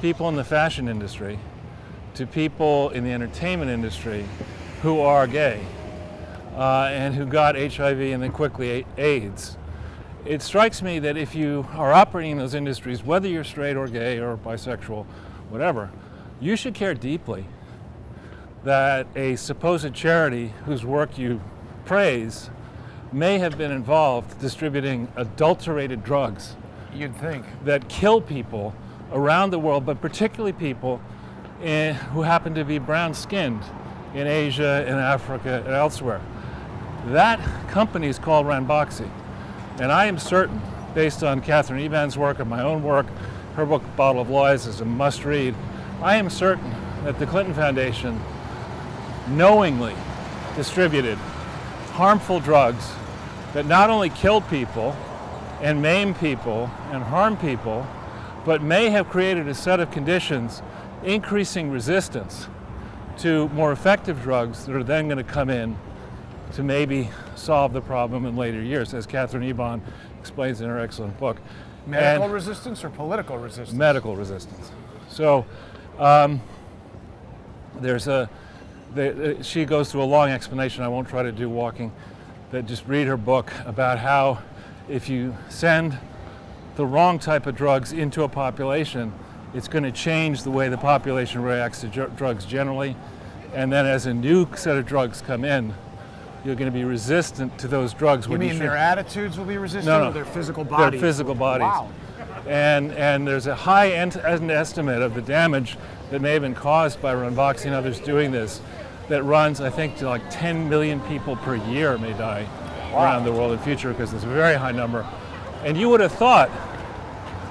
people in the fashion industry, to people in the entertainment industry who are gay and who got HIV and then quickly AIDS, it strikes me that if you are operating in those industries, whether you're straight or gay or bisexual, whatever, you should care deeply that a supposed charity whose work you praise may have been involved distributing adulterated drugs You'd think. that kill people around the world, but particularly people who happen to be brown-skinned in Asia, in Africa, and elsewhere. That company is called Ranbaxy. And I am certain, based on Catherine Eban's work and my own work, her book, Bottle of Lies, is a must-read. I am certain that the Clinton Foundation knowingly distributed harmful drugs that not only killed people and maimed people and harmed people, but may have created a set of conditions increasing resistance to more effective drugs that are then going to come in to maybe solve the problem in later years, as Catherine Eban explains in her excellent book. Medical And resistance or political resistance? medical resistance. So she goes through a long explanation. I won't try to do walking, but just read her book about how if you send the wrong type of drugs into a population, it's going to change the way the population reacts to drugs generally. And then as a new set of drugs come in, you're going to be resistant to those drugs. You mean their attitudes will be resistant, No. or their physical bodies? Their physical bodies. Wow. And there's a high end estimate of the damage that may have been caused by Ranbaxy and others doing this that runs, I think, to like 10 million people per year may die around the world in the future, because it's a very high number. And you would have thought,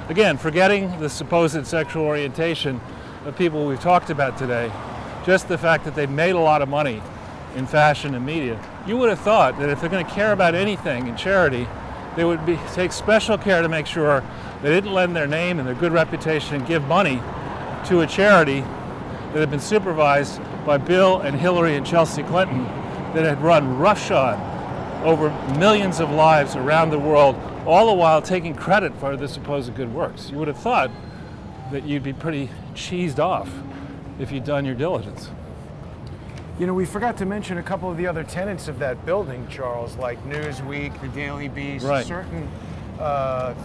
again, forgetting the supposed sexual orientation of people we've talked about today, just the fact that they've made a lot of money in fashion and media, you would have thought that if they're going to care about anything in charity, they would take special care to make sure they didn't lend their name and their good reputation and give money to a charity that had been supervised by Bill and Hillary and Chelsea Clinton, that had run roughshod over millions of lives around the world, all the while taking credit for the supposed good works. You would have thought that you'd be pretty cheesed off if you'd done your diligence. You know, we forgot to mention a couple of the other tenants of that building, Charles, like Newsweek, the Daily Beast, Right. certain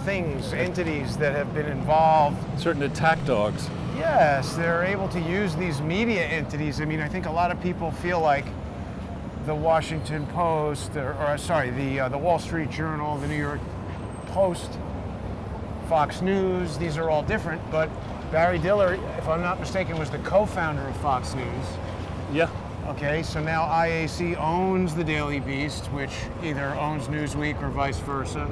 things, entities that have been involved. Certain attack dogs. Yes, they're able to use these media entities. I mean, I think a lot of people feel like the Washington Post, the Wall Street Journal, the New York Post, Fox News, these are all different, but Barry Diller, if I'm not mistaken, was the co-founder of Fox News. Yeah. Okay, so now IAC owns the Daily Beast, which either owns Newsweek or vice versa.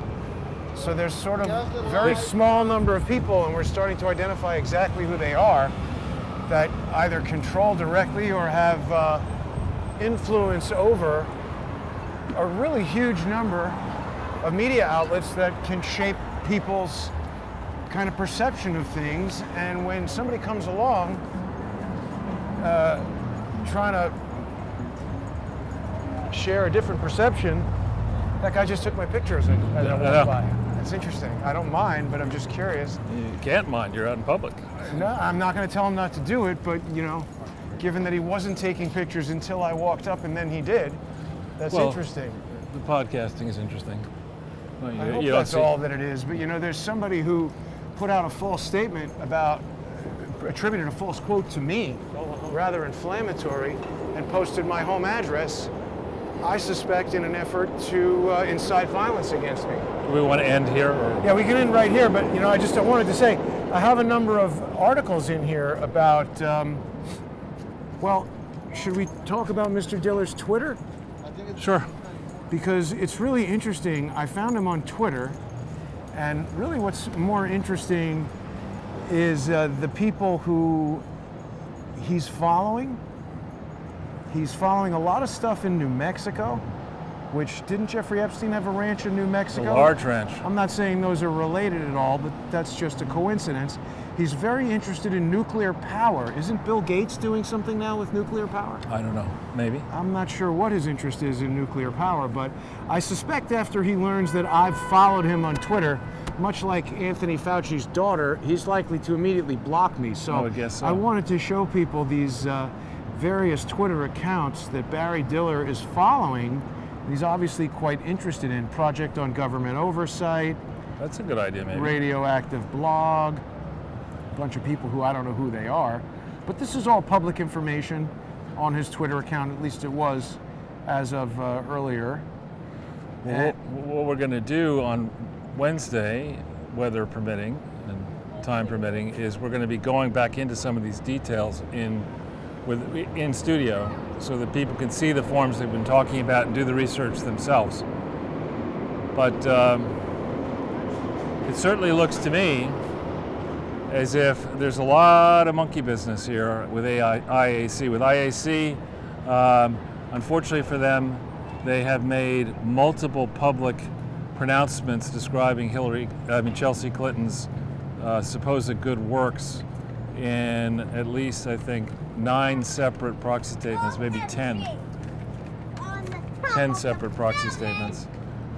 So there's sort of a very small number of people, and we're starting to identify exactly who they are, that either control directly or have influence over a really huge number of media outlets that can shape people's kind of perception of things. And when somebody comes along trying to share a different perception, that guy just took my picture as I walked by. That's interesting. I don't mind, but I'm just curious. You can't mind, you're out in public. No, I'm not going to tell him not to do it, but you know, given that he wasn't taking pictures until I walked up and then he did, that's interesting. The podcasting is interesting. Well, I hope that's all that it is, but you know, there's somebody who put out a false statement about, attributed a false quote to me, rather inflammatory, and posted my home address, I suspect in an effort to incite violence against me. Do we want to end here? Or? Yeah, we can end right here, but you know, I wanted to say, I have a number of articles in here about, well, should we talk about Mr. Diller's Twitter? Sure. Because it's really interesting. I found him on Twitter, and really what's more interesting is the people who he's following. He's following a lot of stuff in New Mexico, which, didn't Jeffrey Epstein have a ranch in New Mexico? A large ranch. I'm not saying those are related at all, but that's just a coincidence. He's very interested in nuclear power. Isn't Bill Gates doing something now with nuclear power? I don't know, maybe. I'm not sure what his interest is in nuclear power, but I suspect after he learns that I've followed him on Twitter, much like Anthony Fauci's daughter, he's likely to immediately block me. So I would guess so. I wanted to show people these various Twitter accounts that Barry Diller is following. He's obviously quite interested in. Project on Government Oversight. That's a good idea, maybe. Radioactive Blog. A bunch of people who I don't know who they are. But this is all public information on his Twitter account, at least it was as of earlier. Well, what we're going to do on Wednesday, weather permitting and time permitting, is we're going to be going back into some of these details in studio so that people can see the forms they've been talking about and do the research themselves. But it certainly looks to me as if there's a lot of monkey business here with IAC. With IAC, unfortunately for them, they have made multiple public pronouncements describing Chelsea Clinton's supposed good works in at least, I think, 9 separate proxy statements, maybe 10 separate proxy statements.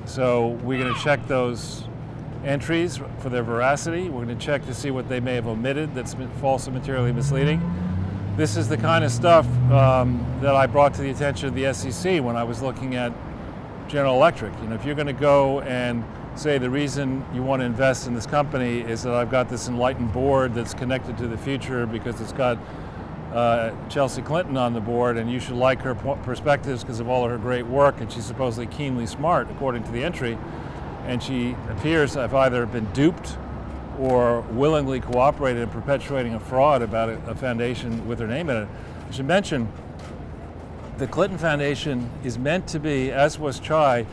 So we're going to check those entries for their veracity. We're going to check to see what they may have omitted that's been false and materially misleading. This is the kind of stuff that I brought to the attention of the SEC when I was looking at General Electric. You know, if you're going to go and say the reason you want to invest in this company is that I've got this enlightened board that's connected to the future because it's got Chelsea Clinton on the board, and you should like her perspectives because of all of her great work, and she's supposedly keenly smart, according to the entry, and she appears to have either been duped or willingly cooperated in perpetuating a fraud about a foundation with her name in it. I should mention, the Clinton Foundation is meant to be, as was CHI,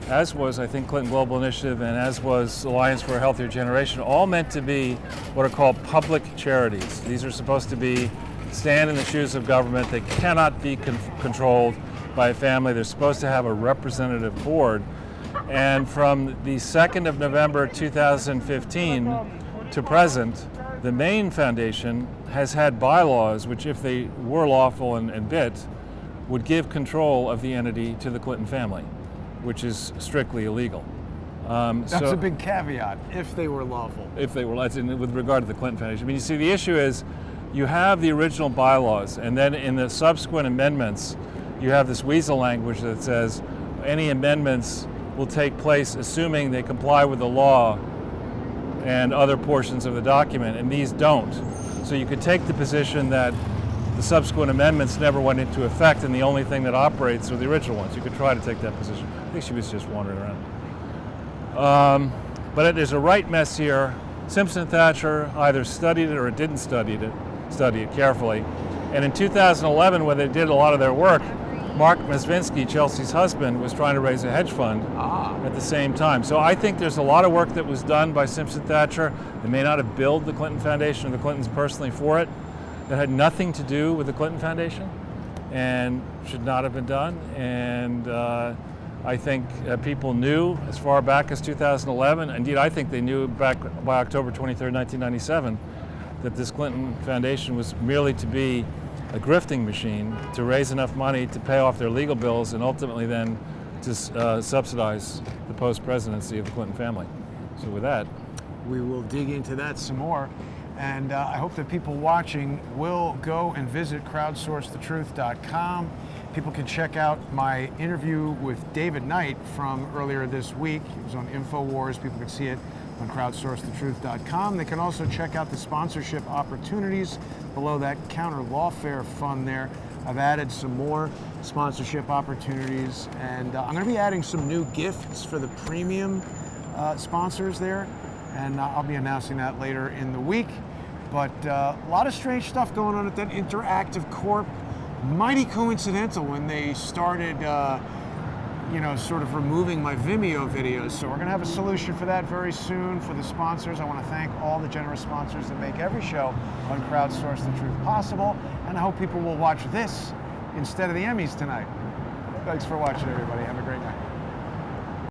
as was, I think, Clinton Global Initiative, and as was Alliance for a Healthier Generation, all meant to be what are called public charities. These are supposed to stand in the shoes of government. They cannot be controlled by a family. They're supposed to have a representative board. And from the 2nd of November 2015 to present, the main foundation has had bylaws which, if they were lawful and bit, would give control of the entity to the Clinton family, which is strictly illegal. That's a big caveat, if they were lawful. If they were, with regard to the Clinton Foundation. I mean, you see, the issue is you have the original bylaws, and then in the subsequent amendments, you have this weasel language that says any amendments will take place assuming they comply with the law and other portions of the document, and these don't. So you could take the position that the subsequent amendments never went into effect and the only thing that operates are the original ones. You could try to take that position. I think she was just wandering around. But there's a right mess here. Simpson and Thatcher either studied it or didn't study it carefully. And in 2011, when they did a lot of their work, Mark Masvinsky, Chelsea's husband, was trying to raise a hedge fund at the same time. So I think there's a lot of work that was done by Simpson Thatcher. They may not have billed the Clinton Foundation or the Clintons personally for it. That had nothing to do with the Clinton Foundation and should not have been done. And I think people knew as far back as 2011, indeed I think they knew back by October 23rd, 1997, that this Clinton Foundation was merely to be a grifting machine to raise enough money to pay off their legal bills and ultimately then to subsidize the post-presidency of the Clinton family. So with that, we will dig into that some more. And I hope that people watching will go and visit crowdsourcethetruth.com. People can check out my interview with David Knight from earlier this week. It was on InfoWars. People can see it on crowdsourcethetruth.com. They can also check out the sponsorship opportunities below that counter lawfare fund there. I've added some more sponsorship opportunities, and I'm going to be adding some new gifts for the premium sponsors there, and I'll be announcing that later in the week. But a lot of strange stuff going on at that Interactive Corp. Mighty coincidental when they started sort of removing my Vimeo videos. So we're going to have a solution for that very soon for the sponsors. I want to thank all the generous sponsors that make every show on Crowdsource the Truth possible. And I hope people will watch this instead of the Emmys tonight. Thanks for watching, everybody. Have a great night.